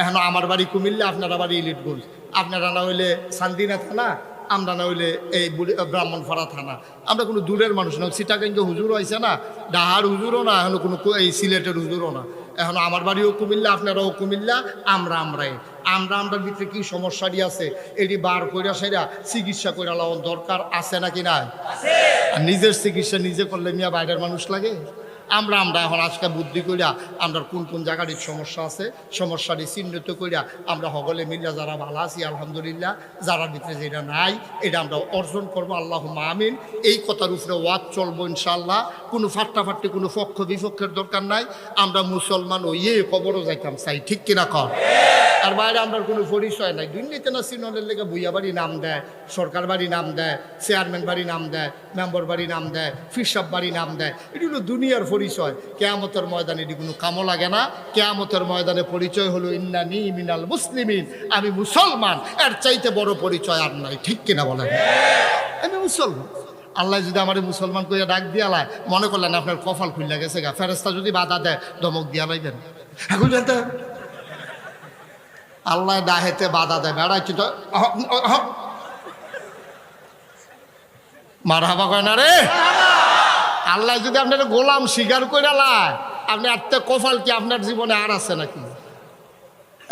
এখন আমার বাড়ি কুমিল্লা, আপনারা বাড়ি ইলিটগঞ্জ, আপনারা না হইলে সান্দিনা থানা, আমরা না হইলে এই ব্রাহ্মণপাড়া থানা। আমরা কোনো দূরের মানুষ না। সিটাগঞ্জ হুজুর হয়েছে না, ডাহার হুজুরও না, এখন কোনো এই সিলেটের হুজুরও না। এখন আমার বাড়িও কুমিল্লা, আপনারাও কুমিল্লা, আমরার ভিতরে কি সমস্যাটি আছে এটি বার কইরা সেরা চিকিৎসা কইরা লাগানোর দরকার আছে নাকি না? আর নিজের চিকিৎসা নিজে করলে মিয়া বাইরের মানুষ লাগে? আমরা এখন আজকে বুদ্ধি কইরা আমরা কোন কোন জায়গাটির সমস্যা আছে সমস্যাটি চিহ্নিত কইরা আমরা সকলে মিল্লা যারা ভালো আছি আলহামদুলিল্লাহ, যারা ভিতরে যেটা নাই এটা আমরা অর্জন করবো। আল্লাহুম্মা আমিন। এই কথার উপরে ওয়াজ চলবো ইনশাআল্লাহ। কোনো ফাট্টাফাট্টি কোনো পক্ষ বিপক্ষের দরকার নাই। আমরা মুসলমান হইয়ে কবরও যাইতাম চাই, ঠিক কিনা কর? আর বাইরে আমরা কোনো পরিচয় নাই। দুর্নীতি না সিননের লেগে ভুইয়া বাড়ি নাম দেয়, সরকার বাড়ি নাম দেয়, চেয়ারম্যান বাড়ি নাম দেয়, মেম্বার বাড়ি নাম দেয়, ফিরসাব বাড়ি নাম দেয়। এটি হলো দুনিয়ার পরিচয়। কেয়ামতের ময়দানে এটি কোনো কামও লাগে না। কেয়ামতের ময়দানে পরিচয় হলো ইন্নানি মিনাল মুসলিমিন, আমি মুসলমান। এর চাইতে বড় পরিচয় আর নাই, ঠিক কিনা বলেন? আমি মুসলমান। আল্লাহ যদি আমার মুসলমান কইয়া ডাক দিয়া লাই, মনে করলেন আপনার কপাল খুললা গেছে গা, ফেরেস্তা যদি বাধা দেয় ধমক দিয়া লাইবেন। এখন জানতে আল্লাহ ডাহেতে বাধা দেয়, বেড়াচ্ছি তো মারহাবা কয় না রে। আল্লাহ যদি আপনার গোলাম স্বীকার করে লাই, আপনি আত্মে কপাল কি আপনার জীবনে আর আছে নাকি?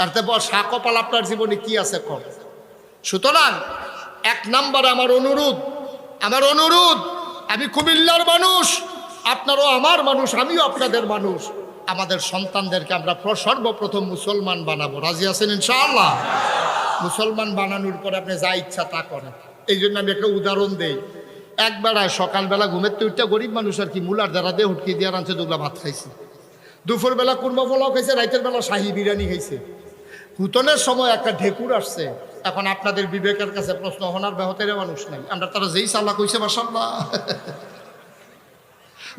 আরতে বড় কপাল আপনার জীবনে কি আছে কর? সুতরাং এক নম্বরে আমার অনুরোধ, আমি কুমিল্লার মানুষ, আপনারও আমার মানুষ, আমিও আপনাদের মানুষ। আমাদের সন্তানদেরকে আমরা সর্বপ্রথম মুসলমান বানাবো। রাজি আছেন ইনশাআল্লাহ? মুসলমান বানানোর পরে আপনি যা ইচ্ছা তা করেন। এই জন্য আমি একটা উদাহরণ দেই। একবেলায় সকালবেলা ঘুমের তো উঠটা গরিব মানুষ আর কি, মুলার দ্বারা দিয়ে হুটকি দিয়ে আনছে, দুগলা ভাত খাইছে। দুপুরবেলা কুরমা পোলাও খাইছে, রাতের বেলা শাহী বিরিয়ানি খাইছে। হুতনের সময় একটা ঢেকুর আসছে। এখন আপনাদের বিবেকের কাছে প্রশ্ন, হনার ব্যাহতের মানুষ নাই, আমরা তারা যেই সাল্লা কইছে মাশাআল্লাহ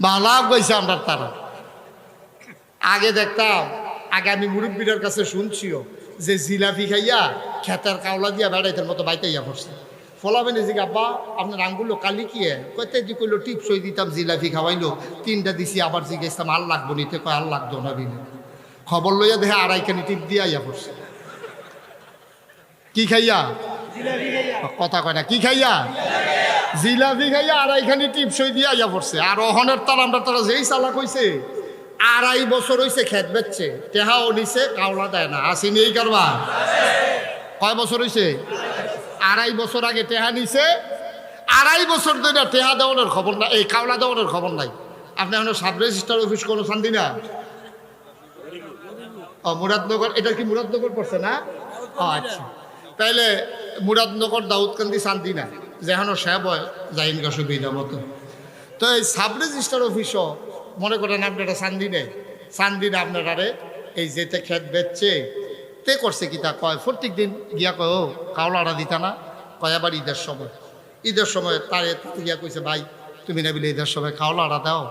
ভালা কইছে আমরা তারা। আগে দেখতাম, আগে আমি মুরব্বীদের কাছে শুনছিও যে জিলাপি খাইয়া খেতের কাওলা দিয়া বেড়াইতের মতো বাইতাইয়া পড়ছে। ফলাবেন যে আব্বা আপনার আঙ্গুলো কালি কি কইতে দি কইলো টিপসই দিতাম, জিলাপি খাওয়াইলো, 3টা দিছি, আবার জিজ্ঞেসতাম আর লাগবো নিতে, কয় আর লাগতো না বিনে। খবর লইয়া দেখে আড়াইখানি টিপ দিয়ে আইয়া পড়ছে। কি খাইয়া? কথা কয় না, কি খাইয়া? জিলাপি খাইয়া আড়াইখানি টিপসই দিয়ে আইয়া পড়ছে। আর অহনের তার আমরা তারা যেই চালা কইছে, 2.5 বছর হইছে খেত বেচছে, টেহাও নিছে, কাওলা দেয় না। আসিনি এই কারবার? কয় বছর হইছে? 2.5 বছর আগে টেহা নিছে, 2.5 বছর ধরে টেহা দেওয়ানোর খবর নাই, এই কাওলা দেওয়ানোর খবর নাই। আপনি এখন সাব রেজিস্ট্রার অফিস কোনো শান্তি না? ও মুরাদনগর, এটা কি মুরাদনগর পড়ছে না? ও আচ্ছা, তাইলে মুরাদনগর দাউদকান্দি শান্তি না, যেখানে সাহেব হয় জাইনগা সুবিধা মতো। তো এই সাব রেজিস্ট্রার অফিসও মনে করেন আপনি একটা শান্তি নেই, শান্তি না আপনার আরে এই যেতে খেত বেচছে তে করছে কি তা কয়, প্রত্যেক দিন গিয়া কয় ও কাওলাটা দিতা না, কয় আবার ঈদের সময় তারে গিয়া কইছে ভাই তুমি না বলে ঈদের সময় কাওলাটা দাও।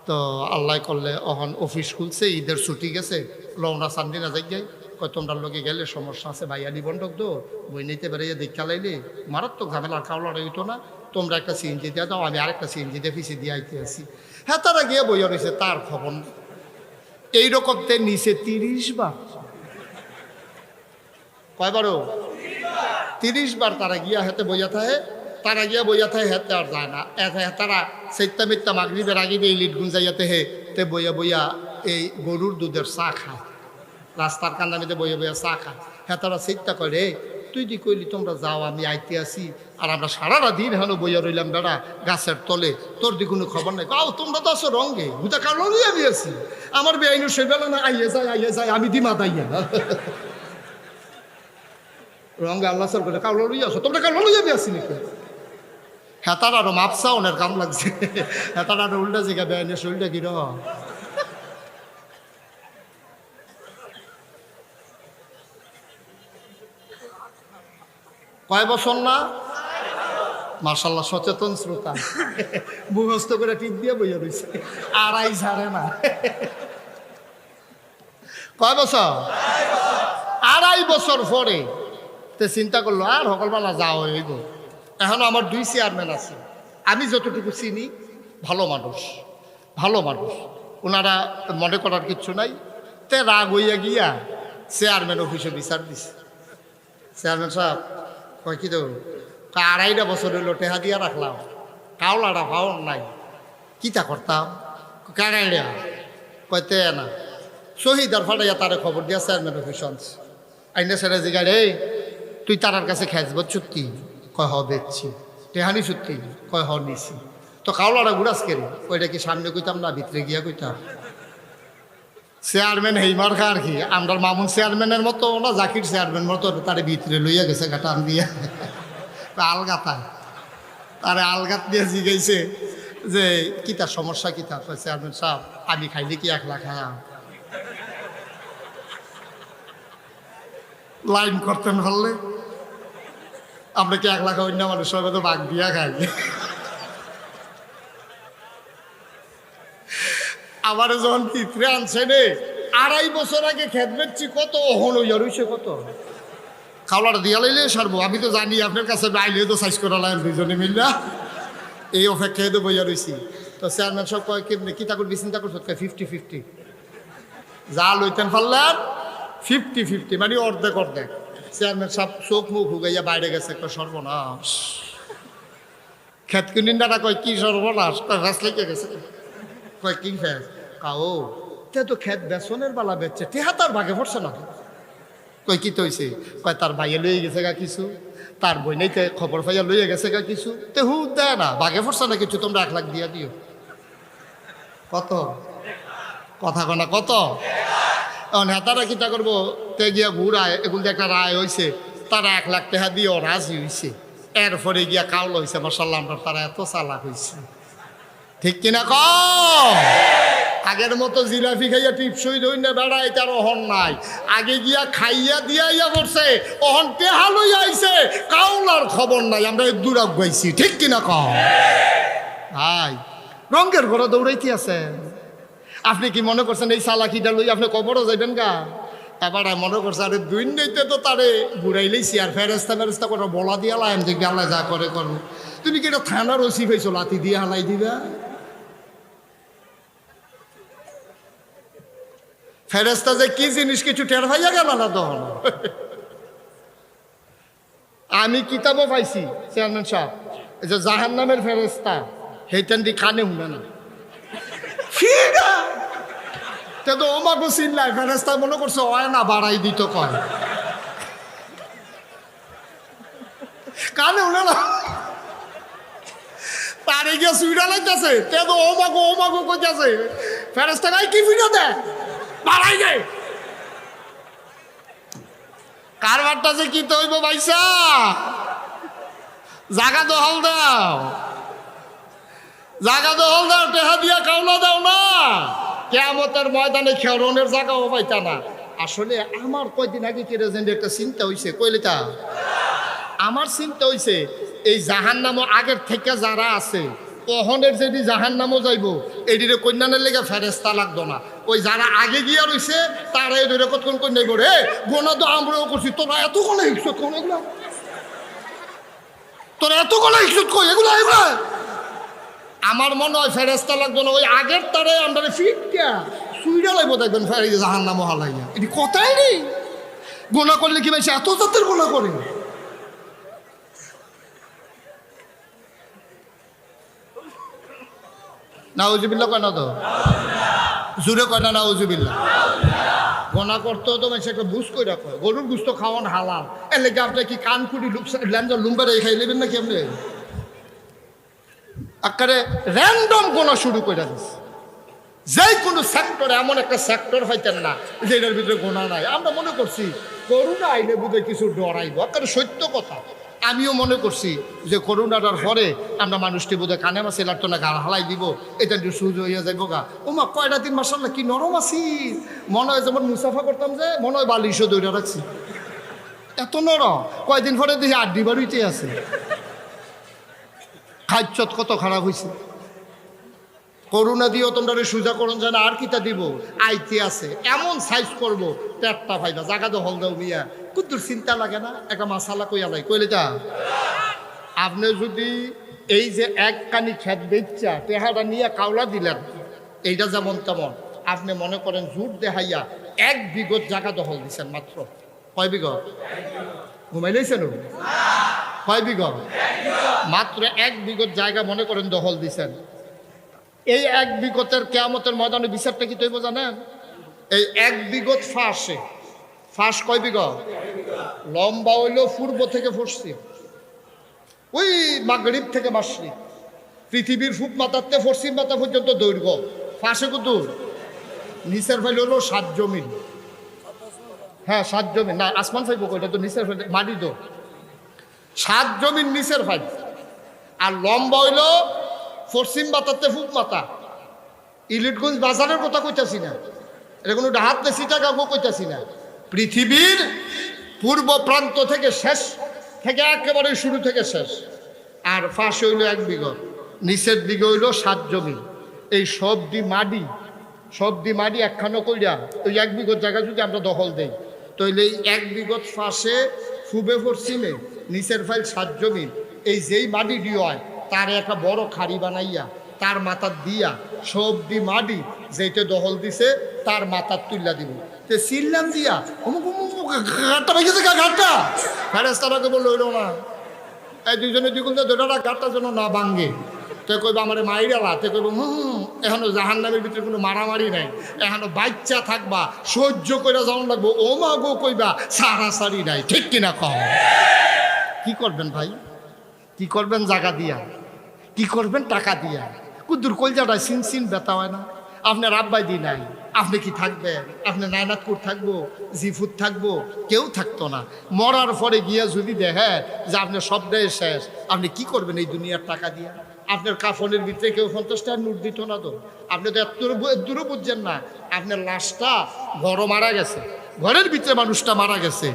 তো আল্লাহ করলে অহন অফিস খুলছে, ঈদের ছুটি গেছে, লওনা শান্তি না যাই যাই, কয় তোমরা লোকে গেলে সমস্যা আছে, ভাই আলি বন্ধক দো বই নিতে পারে দেখা লাইলে মারাত্মক ঝামেলার কাওলাটা হইতো না, তোমরা একটা সিএনজি দিয়ে দাও, আমি আরেকটা সিএনজি দিয়ে ফিসে দিয়ে আইতে আসি। হ্যাঁ, তারা গিয়ে বইয়া রয়েছে, তার খবর নেই। এইরকম তে নিচে 30 বার, কয়বারও 30 বার তারা গিয়া হেতে বইয়া থাকে, হেতে আর যায় না। তারা সেইটা মিথ্যা মাগরিবের আগে দিয়ে লিটগুন যাইয়াতে হে তে বইয়া এই গরুর দুধের চা খায়, রাস্তার কান্দামিতে বইয়া চা খায়। হ্যাঁ, তারা সেইটা করে তুই দি কইলি তোমরা যাও আমি আইতে আসি, আর আমরা সারাটা দিন হেন বইয়া রইলাম বেড়া গাছের তলে, তোর দি কোনো খবর নাই। কাও তোমরা তো আসো রঙ্গে গুতা কালো আমি আছি, আমার বেআইন সে বেলা না আইয়ে যায় আমি দিমা দাইয়া রঙে আল্লাহ সর করে কাউলো লই আসো, তোমরা কাউলো লই যাবি আসি নাকি? হেতার আরো মাপসা ওনের কাম লাগছে, হেতার আরো উল্টা জিগা বেআইনের শরীরটা কি কয় বছর না? মাশাআল্লাহ, সচেতন শ্রোতা, মুখস্থ করে টিপ দিয়ে বইয়া রয়েছে, আড়াই ছাড়ে না। কয় বছর? 2.5 বছর পরে তে চিন্তা করলো আর সকলবেলা যাওয়া হইব। এখন আমার 2 চেয়ারম্যান আছে, আমি যতটুকু চিনি ভালো মানুষ, ভালো মানুষ। ওনারা মনে করার কিচ্ছু নাই। তে রাগ হইয়া গিয়া চেয়ারম্যান অফিসে বিচার দিছে। চেয়ারম্যান সাহেব কয় কি দেব, 2.5 বছর হইল টেহা দিয়া রাখলাম, কাউলাটা পাওয়ার নাই, কিতা করতাম? কারাইড়া কয় তে না, শহীদার ফাটাইয়া তারে খবর দিয়া চেয়ারম্যান অফিস আনছে। আইনা সেটা জিগাই রে, তুই তারার কাছে খেঁচব সত্যি? কয় হ বেচছি। টেহানি সত্যি? কয় হ নিছি। তো কাউলাটা ঘুরাস কেন? ওইটা কি সামনে কইতাম না ভিতরে গিয়া কইতাম? চেয়ারম্যান হেইমার খা আর কি, আমরা মামুন চেয়ারম্যানের মতো না জাকির চেয়ারম্যান মতো তারে ভিতরে লইয়া গেছে টান দিয়া আলগাতা, তারে আলগাত দিয়ে জিগাইছে যে কি তার সমস্যা কি তার? চেয়ারম্যান সাহেব আমি খাইলে কি 1 লাখ খাওয়া? লাইন করতেন ভাবলে আমরা কি 1 লাখ অন্য মানুষ সবাই তো বাঘ দিয়া খাই। আবার যখন পিতরে আনছে রে, 2.5 বছর আগে খেত বেচছি কত, ওহন হইয়া রইছে কত। খাওয়াটা দিয়া লাইলে সারবো, আমি তো জানি আপনার কাছে আইলে তো সাইজ করা লাগে দুজনে মিললা এই অপেক্ষায় তো বইয়া রইছি। তো চেয়ারম্যান সব কয় কেমনি কি তা করবি চিন্তা করছো? 50-50 যা লইতেন পারলেন 50-50 মানে অর্ধেক অর্ধেক। চেয়ারম্যান সব চোখ মুখ হুগাইয়া বাইরে গেছে, একটা সর্বনাশ। খেত কিনিন্ডাটা কয় কি সর্বনাশ? কয় ফ্যাস লেগে গেছে। কয় কি ফ্যাস? কাও তে তো খেত বেসনের বালা বেচছে, টেহা তার ভাগে পড়ছে না। কয় কি তো হয়েছে? কয় তার ভাইয়ে লইয়ে গেছে গা কিছু, তার বই নেই খবর পাইয়া লইয়া গেছে গা কিছু, তে হু দেয় না, ভাগে পড়ছে না কিছু, তোমরা 1 লাখ দিয়া দিও। কত কথা কনা কত? নেতারা কিতা করবো? তে গিয়া ঘুরায় এগুলো একটা রায় হয়েছে, তারা 1 লাখ টাকা দিয়েও রাজি হয়েছে। এরপরে গিয়া কাউল হয়েছে। মাশাআল্লাহ, আমরা তারা এত চালাক হয়েছে, ঠিক কিনা ক? আগের মতো জিলাপি খাইয়া টিপসই ধই না বেড়ায়, তার অহন নাই। আগে গিয়া খাইয়া দিয়া পড়ছে, অহন টেহা লইয়া আইছে, কাউলার খবর নাই। আমরা দূরাগ গাইছি, ঠিক কিনা ক? ভাই রঙের ঘরে দৌড়াইতে আছেন। আপনি কি মনে করছেন এই চালাকিটা লই আপনি কবরও যাইবেন গা? এবার মনে করছে আরে দুইতে তো তারে ঘুরাইলেইছি, আর ফেরেস্তা করে বলা দিয়া লাইন যে গালা যা করে করো। তুমি কি এটা থানার ওসি হয়েছো, লাথি দিয়ে হালাই দিবা? ফেরেস্তা যে কি জিনিস কিছু টের ভাইয়া গেল না তখন। আমি কিতাবও পাইছি চেয়ারম্যান সাহেব, এই যে জাহান্নামের ফেরেস্তা সেইটান দি কানে শুনে না। তো ওমাকে চিনলাই ফেরেস্তা মনে করছে হয় না, বাড়াই দিত কয়, কানে শুনে না। তারে গিয়ে সুইডা লাইতেছে, তে তো ওমাকে কইতেছে ফেরেস্তা গাই কি ফিরে দেয়, বাড়াই দেয়। কারবারটা যে কি তৈব ভাইসা, জাগা দহল দাও, জাগা দহল দাও, টেহা দিয়া কাউলা দাও না। কিয়ামতের ময়দানে খেরনের জায়গাও পাইতা না। আসলে আমার কয়দিন আগে কি রেজেন্ট একটা চিন্তা হইছে, কইলে তা আমার চিন্তা হইছে এই জাহান্নামও আগের থেকে যারা আছে ওহনের যদি জাহান্নামও যাইব, এটিরে কন্যানের লেগে ফেরেস্তা লাগতো না। ওই যারা আগে গিয়া রইছে তারা এদের কতক্ষণ কন্যাই করে গোনা তো আমরাও করছি, তোরা এত কোনো ইজ্জত কোন এগুলো, তোরা এত কোনো ইজ্জত কই এগুলো এগুলো। আমার মনে হয় ফেরেস্তা লাগতো না, ওই আগের তারে আমরা ফিটটা সুইডা লাগবো দেখবেন ফেরে জাহান্নামও হালাইয়া। এটি কথাই নেই, গোনা করলে কি ভাই এত জাতের গোনা করে? নাউজুবিল্লাহ কয় না তো, জুড়ে কয় না নাউজুবিল্লাহ। গোনা করতেও তো মানুষ একটা বুঝ করে রাখো, গরুর গুস্ত খাওয়ান হালাল, এর লেগে আপনি কি কান কুটি লুম্বারে খাই নেবেন নাকি? আপনি আকারে র্যান্ডম গোনা শুরু করে দিচ্ছে। যে কোনো সেক্টরে এমন একটা সেক্টর হইতেন না যে এটার ভিতরে গোনা নাই। আমরা মনে করছি করোনা আইলে বোধহয় কিছু ডরাইব, আকারে সত্য কথা। আমিও মনে করছি যে করোনাটার পরে আমরা মানুষটি বোধহয় কানে মাসে লাগতো না, গাল হালাই দিব, এটা দিয়ে সুযোগ হইয়া যাইব গা। ওমা কয়টা দিন মাসাল্লাহ কি নরম আছি, মনে হয় যেমন মুসাফা করতাম যে মনে হয় বালিশও দৌড়া রাখছি, এত নরম। কয়দিন পরে দেখি আড্ডি বাড়িতে আছে। খাইচত কত খারাপ হয়েছে। করোনা দিয়েও তোমরা সোজা করুন জানা, আর কিতা দিব আইতে আছে, এমন সাইজ করবো পেটটা ভাইবা জাগা তো হল দাও মিয়া, কুদ্দুর চিন্তা লাগে না? একটা মাসালা কইয়া লাই কইলে যা। আপনি যদি এই যে এক কানি খেত বেচা টেহাটা নিয়ে কাউলা দিলেন, এইটা যেমন তেমন। আপনি মনে করেন জোর দেহাইয়া 1 বিঘত জায়গা দখল দিচ্ছেন মাত্র। কয় বিঘত? ঘুমাইলেছেন? কয় বিঘত? মাত্র 1 বিঘত জায়গা মনে করেন দখল দিচ্ছেন। এই 1 বিঘতের কিয়ামতের ময়দানে বিচারটা কি তৈব জানেন? এই 1 বিঘত ফাঁস কয় বিঘত? লম্বা হইলো পূর্ব থেকে পশ্চিম, ওই মাগরিব থেকে মাশরিক, পৃথিবীর ফুট মাথাতে পশ্চিম মাথা পর্যন্ত দৈর্ঘ্য। ফাঁসে কত? নিচের ফাইল হলো 7 জমিন। হ্যাঁ 7 জমিন না, আসমান ফাইব ওইটা তো নিচের ফাইল, মাটি তো 7 জমিন নিচের ফাইল। আর লম্বা হইল পশ্চিম মাথাতে ফুট মাথা। ইলিটগঞ্জ বাজারের কথা কইতাছি না, এটা কোনো ডাহাত সিটা কাউকে কইতাছি না। পৃথিবীর পূর্ব প্রান্ত থেকে শেষ থেকে একেবারে শুরু থেকে শেষ। আর ফাঁস হইল 1 বিঘত, নিচের দিকে হইল 7 জমি। এই সব দি মাটি একখানো কইরা ওই 1 বিঘত জায়গা যদি আমরা দখল দেই, তাহলে এই 1 বিঘত ফাঁসে পূবে পশ্চিমে নিচের ফাইল 7 জমি। এই যেই মাটি দিয়ে হয় তার একটা বড় খাড়ি বানাইয়া তার মাথার দিয়া সব দি মাটি যেটা দখল দিছে তার মাথার তুল্লা দিব। তে সিললাম দিয়া ঘাটটা ভেঙেছে, ঘাটটা ফেরেস্তারাকে বললো হইল না, এই দুজনে দুগুণ দুটা ঘাটটা যেন না ভাঙ্গে। তে কইবা আমার মাইরালা, তে কইব এখনো জাহান্নামের ভিতরে কোনো মারামারি নাই, এখনো বাচ্চা থাকবা, সহ্য করে যাওয়ান লাগবো। ও মা গো কইবা সারাসারি নাই, ঠিক কিনা কম? কি করবেন ভাই? কি করবেন জায়গা দিয়া? কি করবেন টাকা দিয়া? কুদ্দুর কলজাটা সিন ব্যথা হয় না? আপনার আব্বাই দি নাই, আপনি কি থাকবেন? আপনি নায়নাতপুর থাকবো, জিফুত থাকবো? কেউ থাকতো না। মরার পরে গিয়া যদি দেখে যে আপনার সবটাই শেষ, আপনি কি করবেন এই দুনিয়ার টাকা দিয়া? আপনার কাফনের ভিতরে কেউ 50 টাকা নোট দিত না তো? আপনি তো এত দূরও বুঝছেন না। আপনার লাশটা ঘরও মারা গেছে, ঘরের ভিতরে মানুষটা মারা গেছে,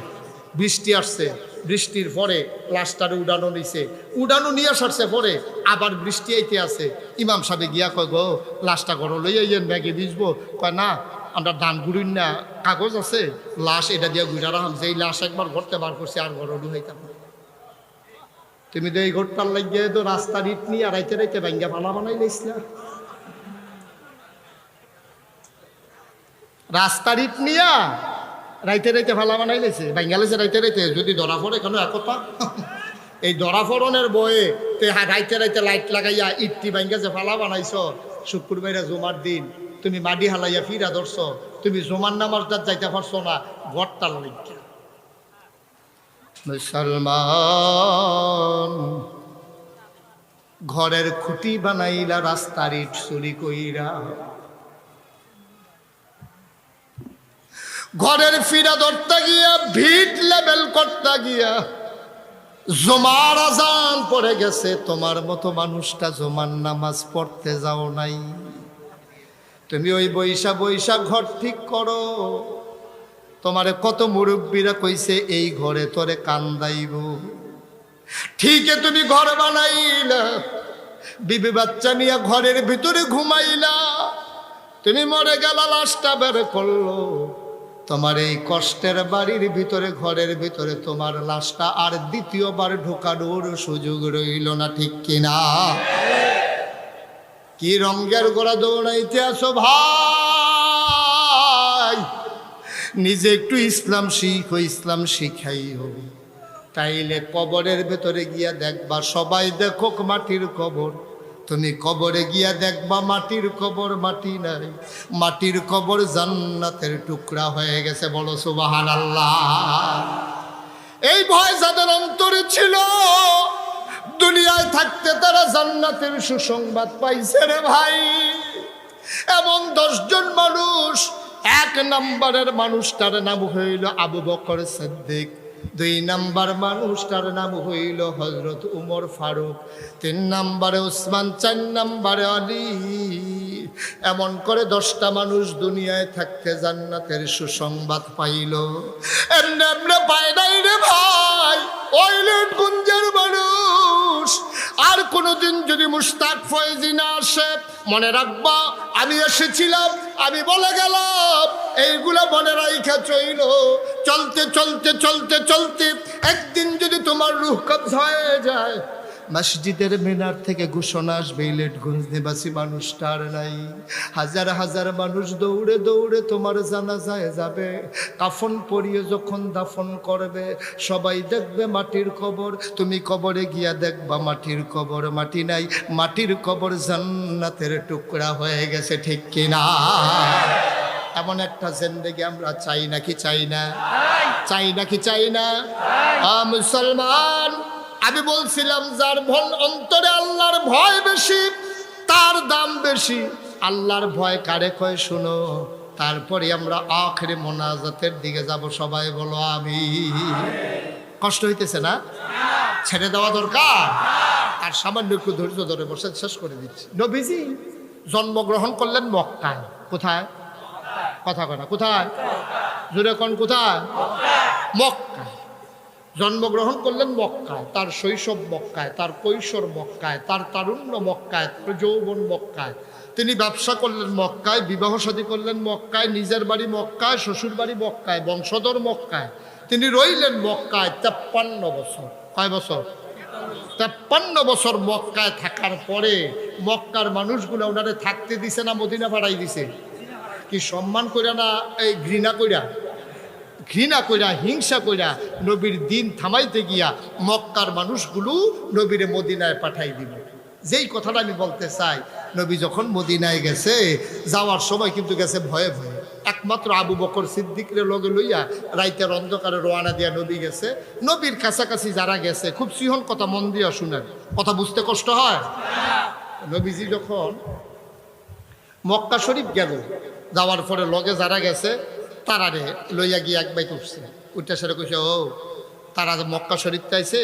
বৃষ্টি আসছে, বৃষ্টির পরে লাশটারে উড়ানো নিছে, উড়ানো নিয়ে আসছে পরে আবার বৃষ্টি আইতে আছে। ইমাম সাহেব গিয়া কয় গো লাশটা ঘর লইয়া ইয়েন ব্যাগে ভিজবো? কয় না, আমরা দান গুড়ির না কাগজ আছে, লাশ এটা দিয়া গুড়া রাখাম, যেই লাশ একবার ঘরতে বার করছে আর ঘর ঢুকাইতাম। তুমি তো এই ঘরটার লাগিয়ে তো রাস্তার ইট নিয়ে আর রাইতে ভাঙ্গা পালা বানাই লাইছিলা। রাস্তার ইট নিয়া রাইতে ফালা বানাই লেছে, বাঙ্গালেছে রাইতে। যদি ধরা পড়ে কেন একতা? এই ধরা পড়নের বয়ে তে রাইতে লাইট লাগাইয়া ইটটি বাঙ্গা যে ফালা বানাইছ, শুক্রবারে জমার দিন তুমি মাটি হালাইয়া ফিরা ধরছ, তুমি জমার নামাজটার যাইতে পারছো না ঘরটার লাগিয়া। মুসলমান ঘরের খুঁটি বানাইলা রাস্তার ইট চুরি কইরা, ঘরের ফিরা ধরতে গিয়া ভিট লেভেল করতে গিয়া জমার আজান পড়ে গেছে, তোমার মতো মানুষটা জমার নামাজ পড়তে যাও নাই। তুমি ওই বৈশা ঘর ঠিক করো। তোমারে কত মুরব্বীরা কইছে এই ঘরে তোরে কান্দাইব, ঠিকই তুমি ঘর বানাইলা, বিবি বাচ্চা নিয়ে ঘরের ভিতরে ঘুমাইলা, তুমি মরে গেলা, লাশটা বের করলো। তোমার এই কষ্টের বাড়ির ভিতরে ঘরের ভিতরে তোমার লাশটা আর দ্বিতীয়বার ঢোকানোর সুযোগ রইল না, ঠিক কিনা? কি রঙের গোড়া দৌড়াইতে আসো ভাই? নিজে একটু ইসলাম শিখো, ইসলাম শিখাইও, তাইলে কবরের ভেতরে গিয়া দেখবা সবাই দেখুক মাটির কবর, তুমি কবরে গিয়া দেখবা মাটির কবর মাটি নাই, মাটির কবর জান্নাতের টুকরা হয়ে গেছে। বলো সুবহানাল্লাহ। এই ভয় যাদের অন্তরে ছিল, দুনিয়ায় থাকতে তারা জান্নাতের সুসংবাদ পাইছে রে ভাই। এমন 10 জন মানুষ, 1 নম্বরের মানুষটার নাম হইল আবু বকর সিদ্দিক, 2 নম্বর মানুষটার নাম হইল হযরত উমর ফারুক, 3 নম্বরে উসমান, 4 নম্বরে আলী। এমন করে 10টা মানুষ দুনিয়ায় থাকতে জান্নাতের সুসংবাদ পাইল। এমনি পায় নাই রে ভাই ওই লেটগুঞ্জের মানুষ। আর কোনোদিন যদি মুশতাক ফয়েজি না আসে, মনে রাখবা আমি এসেছিলাম, আমি বলে গেলাম, এইগুলা মনে রাইখা চইল। চলতে চলতে চলতে চলতে একদিন যদি তোমার রূহ কবজ হয়ে যায়, মসজিদের মিনার থেকে ঘোষণা আসবে ইলেটগঞ্জ নিবাসী মানুষটার নাই। হাজার হাজার মানুষ দৌড়ে দৌড়ে তোমার জানাজায় যাবে। কাফন পরিয়ে যখন দাফন করবে সবাই দেখবে মাটির কবর, তুমি কবরে গিয়া দেখবা মাটির কবর, মাটি নাই, মাটির কবর জান্নাতের টুকরা হয়ে গেছে, ঠিক কিনা? এমন একটা জিন্দেগি আমরা চাই নাকি চাই না? চাই নাকি চাই না? মুসলমান, আমি বলছিলাম যার অন্তরে আল্লাহর ভয় বেশি তার দাম বেশি। আল্লাহর ভয় কারে কয় শুনো, তারপরে আমরা আখিরে মোনাজাতের দিকে যাব। সবাই বলো আমি। কষ্ট হইতেছে না? ছেড়ে দেওয়া দরকার। আর সামান্য একটু ধৈর্য ধরে বসে শেষ করে দিচ্ছি। নবীজি জন্মগ্রহণ করলেন মক্কায়। কোথায়? কথা কয় না, কোথায়? জোরে কোন কোথায়? মক্কায়। জন্মগ্রহণ করলেন মক্কায়, তার শৈশব মক্কায়, তার কৈশোর মক্কায়, তার তারুণ্য মক্কায়, তার যৌবন মক্কায়। তিনি ব্যবসা করলেন মক্কায়, বিবাহ শাদী করলেন মক্কায়, নিজের বাড়ি মক্কায়, শ্বশুর বাড়ি মক্কায়, বংশধর মক্কায়। তিনি রইলেন মক্কায় 53 বছর। কয় বছর? 53 বছর মক্কায় থাকার পরে মক্কার মানুষগুলো ওনারে থাকতে দিছে না মদিনা পাঠাই দিছে? কি সম্মান কইরা না এই ঘৃণা কইরা? ঘৃণা কইরা, হিংসা কইরা নবীর দিন থামাইতে গিয়া মক্কার মানুষগুলো নবীরে মদিনায় পাঠাই দিল। যেই কথাটা আমি বলতে চাই, নবী যখন মদিনায় গেছে, যাওয়ার সময় কিন্তু গেছে ভয়ে ভয়ে। একমাত্র আবু বকর সিদ্দিকরে লগে লইয়া রাইতের অন্ধকারে রওনা দিয়া নবী গেছে। নবীর কাছাকাছি যারা গেছে, খুব সিহন কথা মন দিয়া শুনেন, কথা বুঝতে কষ্ট হয়। নবীজি যখন মক্কা শরীফ গেল, যাওয়ার পরে লগে যারা গেছে তারারে লইয়া গিয়ে এক বাইত উঠছে। উঠতে সেটা কইছে, ও তারা মক্কা শরীফ চাইছে,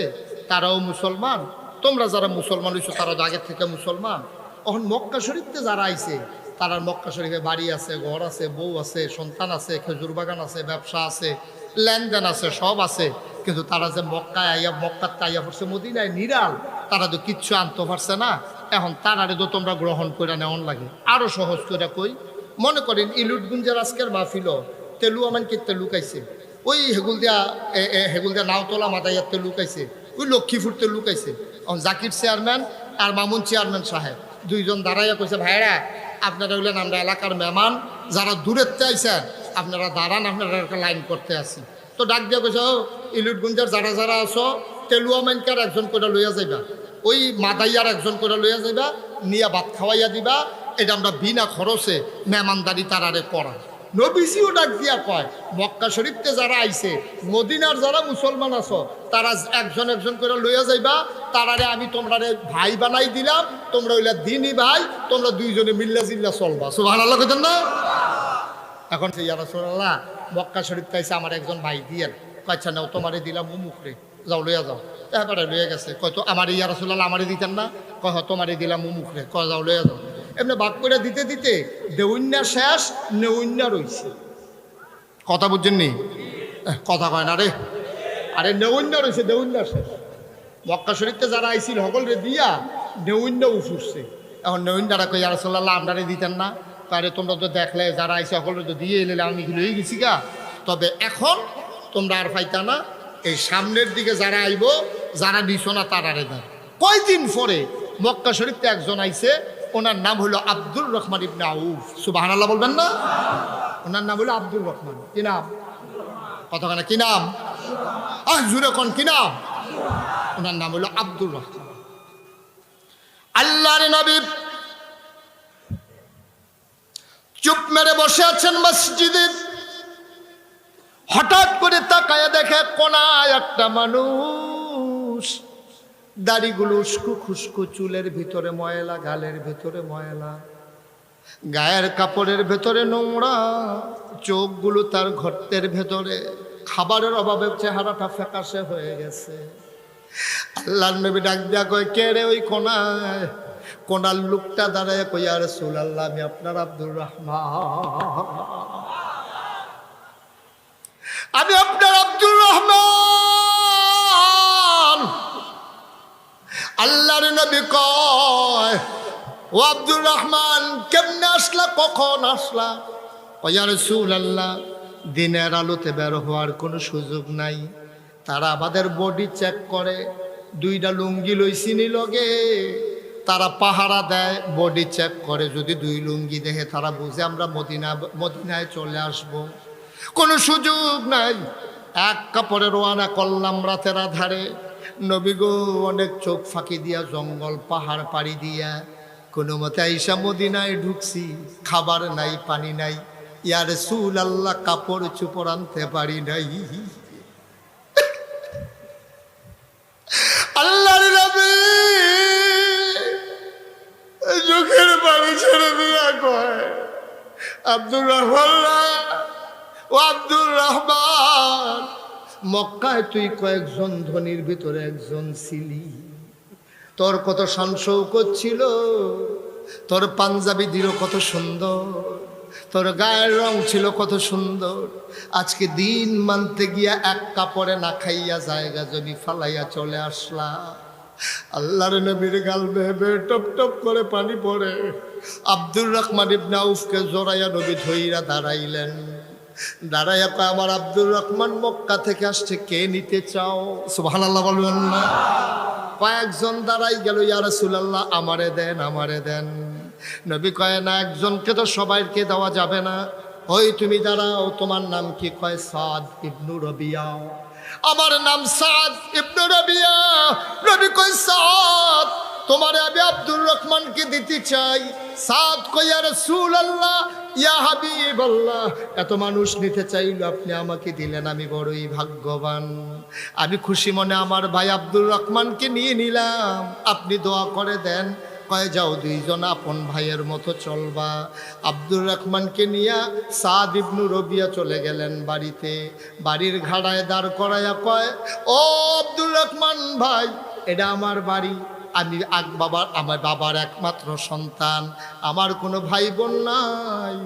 তারাও মুসলমান, তোমরা যারা মুসলমান হইছো তারা তো আগের থেকে মুসলমান। এখন মক্কা শরীফতে যারা আইছে তারা মক্কা শরীফে বাড়ি আছে, ঘর আছে, বউ আছে, সন্তান আছে, খেজুর বাগান আছে, ব্যবসা আছে, লেনদেন আছে, সব আছে। কিন্তু তারা যে মক্কায় আইয়া, মক্কাতে আইয়া পড়ছে মদিনায় নিরাল, তারা তো কিচ্ছু আনতে পারছে না। এখন তারারে তো তোমরা গ্রহণ করে নেওয়ান লাগে। আরো সহজ করে কই, মনে করেন ইলুটগুঞ্জের আজকের মাহফিল তেলু আমানকে লুকাইছে, ওই হেগুলদিয়া নাওতলা মাদাইয়াতে লুকাইছে, ওই লক্ষ্মীপুরতে লুকাইছে। জাকির চেয়ারম্যান আর মামুন চেয়ারম্যান সাহেব দুইজন দাঁড়াইয়া কইছে, ভাইরা আপনারা হইলেন আমরা এলাকার মেহমান, যারা দূরের চাইছেন আপনারা দাঁড়ান, আপনারা একটা লাইন করতে আসি। তো ডাক দিয়া কইছে, ও ইলুটগুঞ্জের যারা যারা আছো তেলুয়া মাইনকার একজন করে লইয়া যাইবা, ওই মাদাইয়ার একজন করে লইয়া যাইবা, নিয়া ভাত খাওয়াইয়া দিবা। এটা আমরা বিনা খরচে মেহমানদারি তারারে করা। নবীজিও ডাক দিয়া কয়, মক্কা শরীফতে যারা আইছে, মদিনার যারা মুসলমান আছো তারা একজন একজন করে লইয়া যাইবা, তারারে আমি তোমরারে ভাই বানাই দিলাম, তোমরা হইলা দিনই ভাই, তোমরা দুইজনে মিল্লা জিল্লা চলবা। সুবহানাল্লাহ কইতেন না? এখন সে ইয়া রাসূলুল্লাহ মক্কা শরীফতে আইছে, আমার একজন ভাই দিয়েন। আচ্ছা নাও, তোমারে দিলাম উমুকরে, যাও লইয়া যাও। তারপরে লইয়া গেছে, কয় তো আমার ইয়া রাসূলুল্লাহ আমারে দিতেন না? কয় তোমারে দিলাম উমুকরে, কয় যাও লইয়া যাও। এমনি ভাগ করে দিতে দিতে দেউন্যা শেষ, নেউন্যা রইছে। কথা বুঝছেন নি? কথা কয় না রে, আরে নেউন্যা রইছে, দেউন্যা শেষ। মক্কা শরীফতে যারা আইছিল সকলরে দিয়া নেউন্যা উঠছে। এখন নেউন্যারা কই, ইয়া রাসূলুল্লাহ আপনারে দিতেন না? আরে তোমরা তো দেখলে যারা আইছে সকলরে তো দিয়ে এলে, আমি কি লই গেছি গা। তবে এখন তোমরা আর পাইতা না, এই সামনের দিকে যারা আইব, যারা নিছ না তারারে দেন। কয়দিন পরে মক্কা শরীফতে একজন আইছে, ওনার নাম হলো আব্দুর রহমান ইবনে আউফ। সুবহানাল্লাহ বলবেন না? ওনার নাম হলো আব্দুর রহমান। কি নাম? কতখানা কি নাম? জুরে কোন কি নাম? ওনার নাম হলো আব্দুর রহমান। আল্লাহর নবী চুপ মেরে বসে আছেন মসজিদে। হঠাৎ করে তাকায়া দেখে কোনায় একটা মানুষ, দাড়িগুলো উস্কু খুস্কু, চুলের ভিতরে ময়লা, গালের ভিতরে ময়লা, গায়ের কাপড়ের ভেতরে নোংরা, চোখগুলো তার গর্তের ভেতরে, খাবারের অভাবে চেহারাটা ফ্যাকাশে হয়ে গেছে। আল্লাহর নবী ডাক দিয়া কয়, কে রে ওই কোনায়? কোনার লোকটা দাঁড়ায় কই, ইয়া রাসূলুল্লাহ আমি আপনার আব্দুর রহমান, আমি আপনার আব্দুর রহমান। আল্লাহর নবী কয়, ও আব্দুর রহমান কেমনে আসলা, কখন আসলা? ইয়া রাসূলুল্লাহ দিনের আলোতে বের হওয়ার কোনো সুযোগ নাই, তারা আমাদের বডি চেক করে, দুইটা লুঙ্গি লইছিনি লগে, তারা পাহারা দেয়, বডি চেক করে, যদি দুই লুঙ্গি দেখে তারা বুঝে আমরা মদিনায় চলে আসব। কোনো সুযোগ নাই, এক কাপড়ে রওনা করলাম রাতের আধারে। নবী গো অনেক চোখ ফাঁকি দিয়া জঙ্গল পাহাড় পাড়ি দিয়া কোনো মতে আইসা মদিনায় ঢুকছি। খাবার নাই, পানি নাই, ইয়া রাসূলুল্লাহ কাপড় চোপড় আনতে পারি নাই। আল্লাহর নবী চোখের পানি ছেড়ে দিয়া কয়, আব্দুর রহমান, ও আব্দুর রহমান, মক্কায় তুই কয়েকজন ধনীর ভিতরে একজন ছিলি, তোর কত শান শৌকত ছিল, তোর পাঞ্জাবি দিল কত সুন্দর, তোর গায়ের রং ছিল কত সুন্দর। আজকে দিন মানতে গিয়া এক কাপড়ে না খাইয়া জায়গা জমি ফালাইয়া চলে আসলা। আল্লাহর নবীর গাল বেয়ে টপ টপ করে পানি পড়ে। আব্দুর রহমান ইবনে আউফকে জড়াইয়া নবী ধইরা দাঁড়াইলেন। দাঁড়াইয়া কয়, আমার আব্দুর রহমান মক্কা থেকে আসছে, কে নিতে চাও? সুবহানাল্লাহ বলবেন না? কয়েকজন দাঁড়াই গেল, ইয়া রাসূলুল্লাহ আমারে দেন, আমারে দেন। নবী কয়, না, একজনকে তো সবাইকে দেওয়া যাবে না, ওই তুমি দাঁড়াও, তোমার নাম কি? কয়, সাদ ইবনু রবিয়া। আমার নাম সাদ ইবনু রবিয়া। নবী কয়, সাদ, তোমারে আমি আব্দুর রহমানকে দিতে চাই। সাদ কয়, ইয়া রাসূলুল্লাহ, ইয়া হাবিবাল্লাহ, এত মানুষ নিতে চাইল, আপনি আমাকে দিলেন, আমি বড়ই ভাগ্যবান। আমি খুশি মনে আমার ভাই আব্দুর রহমানকে নিয়ে নিলাম, আপনি দোয়া করে দেন। কয়, যাও, দুইজন আপন ভাইয়ের মতো চলবা। আব্দুর রহমানকে নিয়ে সাদ ইবনু রবিয়া চলে গেলেন বাড়িতে। বাড়ির ঘাড়ায় দাঁড় করাইয়া কয়, ও আব্দুর রহমান ভাই, এটা আমার বাড়ি, আমি আমার বাবার একমাত্র সন্তান, আমার কোনো ভাই বোন নাই,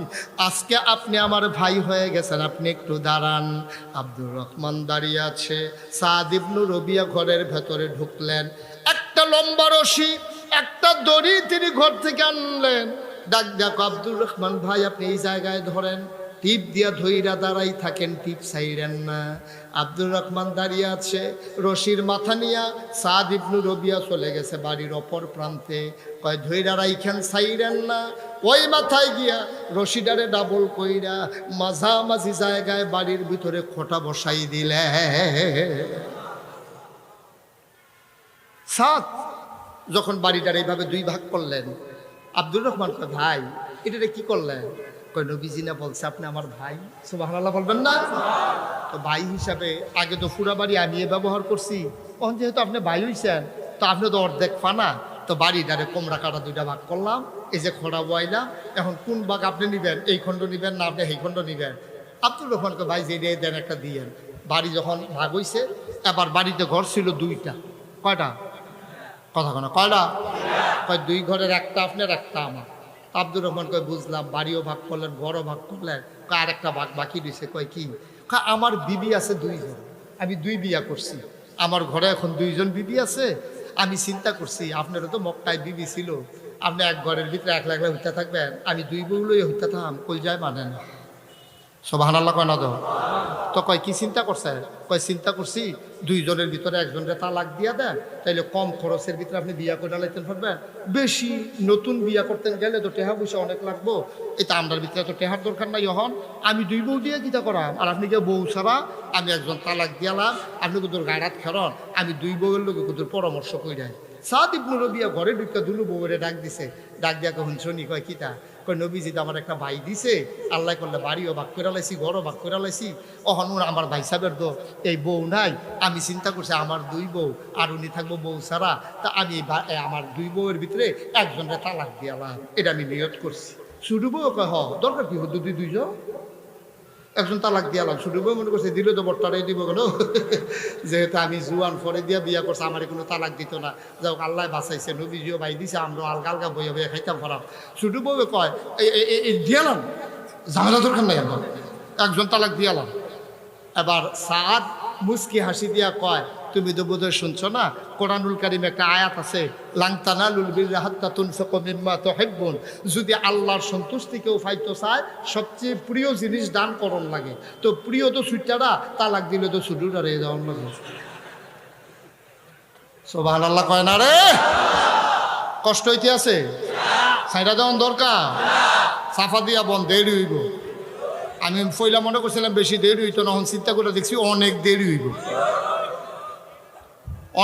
আজকে আপনি আমার ভাই হয়ে গেছেন, আপনি একটু দাঁড়ান। আব্দুর রহমান দাঁড়িয়ে আছে। সাদ ইবনু রবিয়া ঘরের ভেতরে ঢুকলেন। একটা লম্বা রশি, একটা দড়ি তিনি ঘর থেকে আনলেন। ডাক দেখো, আব্দুর রহমান ভাই, আপনি এই জায়গায় ধরেন, টিপ দিয়া ধইরা দাঁড়াই থাকেন, টিপ ছাইরেন না। আব্দুর রহমান দাঁড়িয়ে আছে, রশির মাথা নিয়া সাদ ইবনু রবিয়া চলে গেছে বাড়ির অপর প্রান্তে। কয়, ধইরা রাইখান, ছাইরেন না। ওই মাথায় গিয়া রশিডারে ডাবল কইরা মাঝামাঝি জায়গায় বাড়ির ভিতরে খোঁটা বসাই দিলে। সাদ যখন বাড়িটার এইভাবে দুই ভাগ করলেন, আব্দুর রহমান কয়, ভাই, এটা কি করলেন? কয়, নবীজি না বলছে আপনি আমার ভাই। সুবহানাল্লাহ বলবেন না? তো ভাই হিসাবে আগে তো পুরা বাড়ি আমি ব্যবহার করছি, তখন যেহেতু আপনি ভাই হইছেন, তো আপনি তো অর্ধেক ফানা, তো বাড়িটারে কোমরা কাটা দুইটা ভাগ করলাম, এই যে খোঁড়া বইলাম, এখন কোন ভাগ আপনি নিবেন? এই খণ্ড নিবেন না আপনি এই খণ্ড নিবেন? আব্দুর রহমানকে, ভাই যে দেন একটা দিয়েন। বাড়ি যখন ভাগ হইছে, এবার বাড়িতে ঘর ছিল দুইটা। কয়টা? কথা কোনো কয়টা? কয়, দুই ঘরের একটা আপনার, একটা আমার। আব্দুর রহমান কয়, বুঝলাম, বাড়িও ভাগ করলেন, ঘরও ভাগ করলেন, কয় আর একটা ভাগ বাকি দিছে। কয়, কি? কয়, আমার বিবি আছে দুইজন, আমি দুই বিয়া করছি, আমার ঘরে এখন দুইজন বিবি আছে। আমি চিন্তা করছি, আপনারও তো মক্কায় বিবি ছিল, আপনি এক ঘরের ভিতরে একলা একলা হইতে থাকবেন, আমি দুই বউ লই হইতে থাম, কই যায় মানেন। সুবহানাল্লাহ কয় না? তো কয়, কি চিন্তা করছে? কয়, চিন্তা করছি দুইজনের ভিতরে একজনের তালাক দিয়া দেন, তাইলে কম খরচের ভিতরে আপনি বিয়া করে লাইতে পারবেন। বেশি নতুন বিয়া করতেন গেলে তো টেহা পয়সা অনেক লাগবো, এটা আমরার ভিতরে তো টেহার দরকার নাই। হন আমি দুই বউ দিয়ে কিতা করাম, আর আপনি কে বউ ছাড়া আমি একজন তালাক দিয়ালাম, আপনি কুদুর গাড়াত খেরন, আমি দুই বউয়ের লোকে কুদুর পরামর্শ কইরাই। সাদ ইবনু রবিয়া ঘরে ঢুকে দুলু বউরে ডাক দিছে। ডাক দিয়া কখন শুনি, কয়, কিতা? কয়, নবীজি তো আমার একটা ভাই দিছে, আল্লাহ করলে বাড়িও ভাগ করে লাইছি, ঘরও ভাগ করে লাইছি, অহন আমার ভাই সাহেবের তো এই বউ নাই, আমি চিন্তা করছি আমার দুই বউ, আর উনি থাকবো বউ ছাড়া, তা আমি আমার দুই বউয়ের ভিতরে একজনের তালাক দিয়ালাম, এটা আমি নিয়ত করছি। শুরু বউ কয়, দরকার কি হতো দুইজন, একজন তালাক দিয়ালাম। ছোট বউ মনে করছে দিলে তো বর্তারাই দিব গেল, যেহেতু আমি জুয়ান ফরে দিয়া বিয়া করছে, আমার কোনো তালাক দিত না। যাও, আল্লাহ বাঁচাইছে, নবীজিও ভাই দিছে, আমরা আলগা আলগা বইয়া বইয়া খাইতাম ফরাম। ছোট বউ কয়, দিয়ালাম, ঝামেলা দরকার নাই, আমার একজন তালাক দিয়ালাম। এবার সাদ মুস্কি হাসি দিয়া কয়, তুমি তো বোধহয় শুনছো না, কোরআনুল কারীমে একটা আয়াত আছে, লান তানালুল বিররা হাত্তা তুনফিকু মিম্মা তুহিব্বুন, যদি আল্লাহর সন্তুষ্টি কেউ পাইতে চায়, সবচেয়ে প্রিয় জিনিস দান করণ লাগে। তো প্রিয় তো ছুটারা, তালাক দিলে তো ছুটুটা রয়ে যাওয়ার লাগে। সুবহানাল্লাহ কয় না রে? কষ্ট হইতে আছে? সাইডা দেওয়ান দরকার? সাফা দিয়া বন, দেরি হইব। আমি পয়লা মনে করছিলাম বেশি দেরি হইতো না, চিন্তা করে দেখছি অনেক দেরি হইব।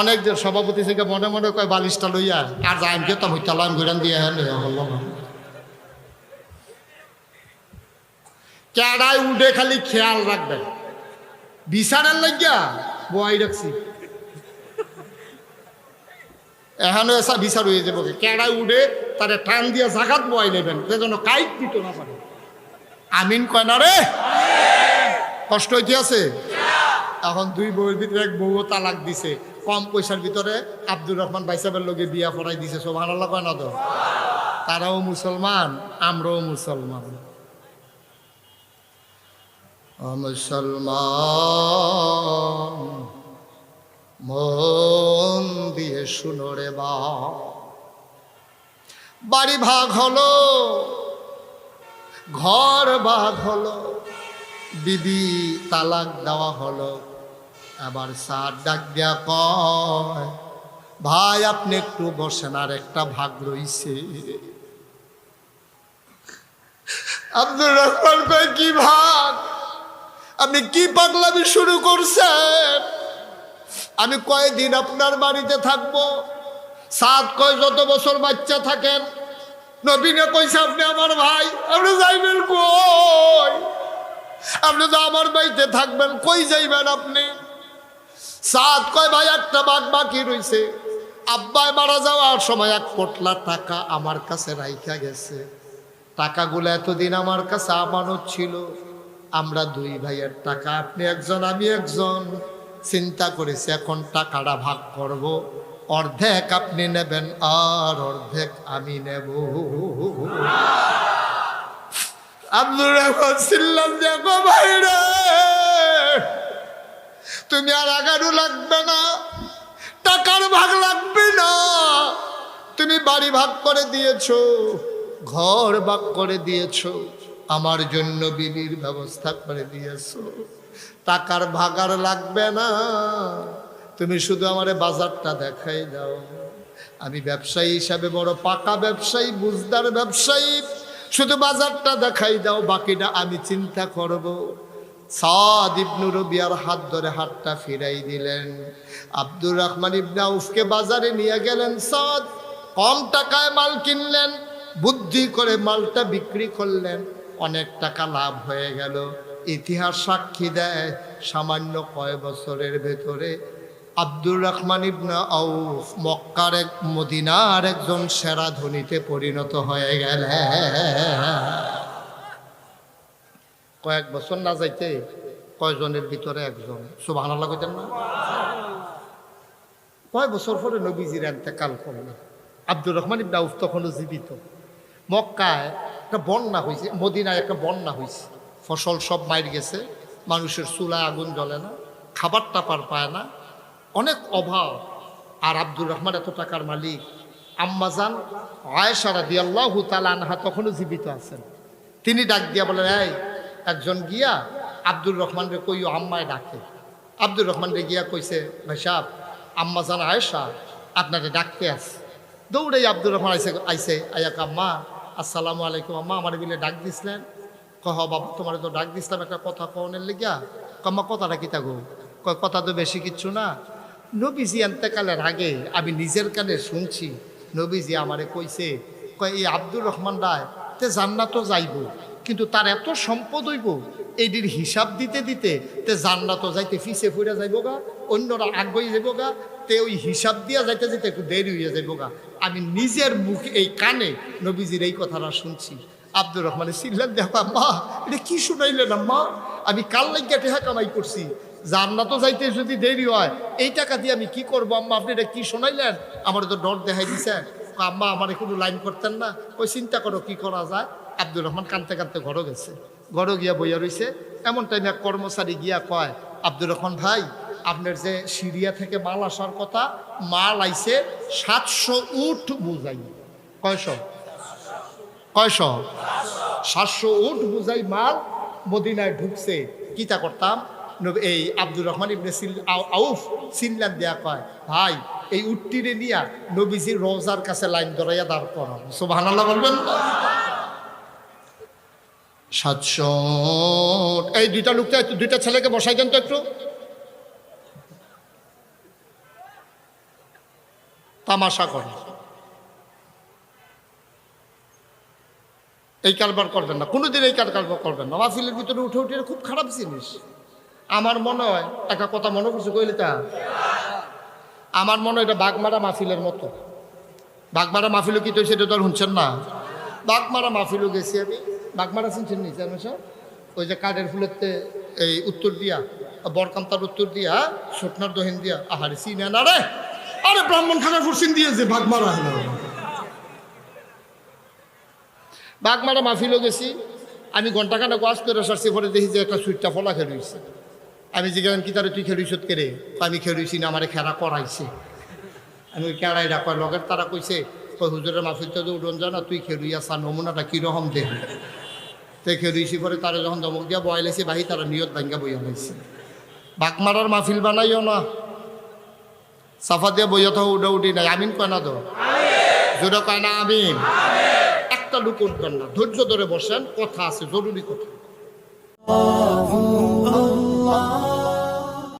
অনেক সভাপতি থেকে মনে মনে কয় বালিশটা লইয়া আর যাই যেতাম হইতালাম ঘুরান দিয়ে ক্যাডায় উঠে খালি খেয়াল রাখবেন। বিচারের লাগিয়া বই রাখছি এখানে এসা বিচার হয়ে যাবো। ক্যাডায় উঠে তারে টান দিয়ে জাগাত বই নেবেন যেন কাইট দিত না পারে। আমিন কয় না রে? কষ্ট হইতে আছে? এখন দুই বউয়ের ভিতরে এক বউ তালাক দিছে, কম পয়সার ভিতরে আব্দুর রহমান ভাই সাহেবের লগে বিয়া পড়াই দিছে। সুবহানাল্লাহ কয় না? তো তারাও মুসলমান, আমরাও মুসলমান। মুসলমান মন দিয়ে শুনো রে বাড়ি ভাগ হলো, ঘর ভাগ হলো, বিবি তালাক দেওয়া হলো। আবার স্যার ডাক দিয়া কয়, ভাই আপনি একটু বসেন, আর একটা ভাগ রইছে। আব্দুর রহমান কয়, কি ভাগ? আপনি কি পাগলামি শুরু করছেন? আমি কয়দিন আপনার বাড়িতে থাকবো? সাত কয় যত বছর বাচ্চা থাকেন। নবীনে কইছে আপনি আমার ভাই, আপনি যাইবেন কই? আপনি তো আমার বাড়িতে থাকবেন, কই যাইবেন আপনি? সাত কয় ভাই একটা ভাগ বাকি রইছে। আব্বাই মারা যাওয়ার সময় 1 পোটলা টাকা আমার কাছে রাইখা গেছে। টাকাগুলো এতদিন আমার কাছে আমানত ছিল। আমরা 2 ভাইয়ের টাকা, আপনি একজন আমি একজন। চিন্তা করেছি এখন টাকাটা ভাগ করব, অর্ধেক আপনি নেবেন আর অর্ধেক আমি নেব। আব্দুর রহমান সিল্লাম দেখো ভাই রে, তুমি আর আগারু লাগবে না, টাকার ভাগ লাগবে না। তুমি বাড়ি ভাগ করে দিয়েছো, ঘর ভাগ করে দিয়েছো, আমার জন্য বিবির ব্যবস্থা করে দিয়েছো। টাকার ভাগার লাগবে না, তুমি শুধু আমারে বাজারটা দেখাই দাও। আমি ব্যবসায়ী হিসাবে বড় পাকা ব্যবসায়ী, বুঝদার ব্যবসায়ী, শুধু বাজারটা দেখাই দাও, বাকিটা আমি চিন্তা করব। সাদ ইবনে রবিয়ার হাত ধরে হাতটা ফিরাই দিলেন। আব্দুর রহমান ইবনে আউফকে বাজারে নিয়ে গেলেন। সাদ কম টাকায় মাল কিনলেন, বুদ্ধি করে মালটা বিক্রি করলেন, অনেক টাকা লাভ হয়ে গেল। ইতিহাস সাক্ষী দেয় সামান্য কয় বছরের ভেতরে আব্দুর রহমান ইবনে আউফ মক্কার মদিনার একজন সেরা ধনীতে পরিণত হয়ে গেলেন। কয়েক বছর না যাইতে কয়জনের ভিতরে একজন। সুবহানাল্লাহ কইতেন না? কয় বছর পরে নবীজির ইন্তেকাল করলেন। আব্দুর রহমান ইবনে আউফ তখনও জীবিত। মক্কায় একটা বন্যা হয়েছে, মদিনায় একটা বন্যা হয়েছে, ফসল সব মাইর গেছে, মানুষের চুলায় আগুন জ্বলে না, খাবার টাপার পায় না, অনেক অভাব। আর আব্দুর রহমান এত টাকার মালিক। আম্মাজান আয়েশা রাদিয়াল্লাহু তাআলা আনহা তখনও জীবিত আছেন। তিনি ডাক দিয়া বলেন, এই একজন গিয়া আব্দুর রহমান রে কইও আম্মায় ডাকে। আব্দুর রহমান রে গিয়া কইছে, ভাই সাহেব আম্মাজান আয়েশা আপনাকে ডাকতে আছে। দৌড়াই আব্দুর রহমান আইসে আয়াক, আম্মা আসসালামু আলাইকুম। আম্মা আমার বিলে ডাক দিছিলেন? কহ বাবা তোমার তো ডাক দিছিলাম একটা কথা কনের লেগিয়া। কম্মা কথাটা কি থাকো? কয় কথা তো বেশি কিচ্ছু না। নবীজি এন্তেকালের আগে আমি নিজের কানে শুনছি, নবীজি আমারে কইছে, কয় এই আব্দুর রহমান রায় তে জান্নাতও যাইব, কিন্তু তার এত সম্পদ হইব এইটির হিসাব দিতে দিতে তে জান্নাতও যাইতে ফিসে ফুরে যাইব গা, অন্যরা আগ্রহী যাইব গা, তে ওই হিসাব দিয়া যাইতে যেতে একটু দেরি হইয়া যাইব গা। আমি নিজের মুখ এই কানে নবীজির এই কথাটা শুনছি। আব্দুর রহমানের সিল্লাম দেখো, মা এটা কি শুনাইলেন আম্মা? আমি কাল লাগিয়া টেহা কামাই করছি, জান্নাতও যাইতে যদি দেরি হয় এই টাকা দিয়ে আমি কি করবো আম্মা? আপনি এটা কি শোনাইলেন? আমার তো ডর দেখাই দিছে। আম্মা আমার কোনো লাইন করতেন না? ওই চিন্তা করো কি করা যায়। আব্দুর রহমান কানতে কানতে ঘরও গেছে, ঘরও গিয়া বইয়া রইছে। এমন টাইমে এক কর্মচারী গিয়া কয়, আব্দুর রহমান ভাই আপনার যে সিরিয়া থেকে মাল আসার কথা, মাল আইছে 700 উট বুঝাই। কয়শো? 700 উট বুঝাই মাল মদিনায় ঢুকছে। কিতা করতাম? এই আব্দুর রহমান ইবনে আউফ সিল্লান দেয়া কয়, ভাই এই উটটিরে নিয়া নবীজির রওজার কাছে লাইন ধরাইয়া দাঁড় করান। সুবহানাল্লাহ বলবেন না? 700। এই দুইটা ছেলেকে বসাই দেন তো একটু। তামাশা করে এই কারবার করবেন না, কোনোদিন এই কারবার করবেন না। মাহফিলের ভিতরে উঠে উঠে খুব খারাপ জিনিস। আমার মনে হয় একটা কথা মনে করছে কইলে তা আমার মনে হয় এটা বাগমারা মাহফিলের মতো। বাগমারা মাহফিলও কি তো সেটা তো আর শুনছেন না। বাগমারা মাহফিলও গেছি আমি। বাগমারা শুনছেন নি জানো সব? ওই যে কাঠের ফুলেতে এই উত্তর দিয়া বরকান্তার উত্তর দিয়া সটনার দহিন দিয়া আহারে চিনে না রে, আরে ব্রাহ্মণ খানার ফুরসিন দিয়ে যে বাগমারা হলো। বাগমারা মাহফিলও গেছি আমি, ঘন্টাখানে ওয়াজ করে সারছি। পরে দেখি যে একটা সুইটটা ফলা খেলুইছে। আমি জিজ্ঞাসা কি তারে তুই খেলুইছ কে? আমি খেলুইছি না, আমার খেলা করাইছে। আমি ওই কেড়াইরা কয় লগের তারা কইছে কই হুজুরের মাহফিলটা তো উঠন যা না, তুই খেলুইয়া সা নমুনাটা কীরকম দেখবি। তো খেলুইছি পরে তারা যখন দমক দিয়া বয়াইলেছে বাহি তারা নিয়ত ভাঙ্গা বইয়া লাইছে। বাগমারার মাহফিল বানাইও না, সাফা দিয়ে বইয়া থাকা উডা উঠি নাই। আমিন কয় না তো? জোরে কয় না আমিন? একটা লুক উঠবেন না, ধৈর্য ধরে বসেন, কথা আছে, জরুরি কথা।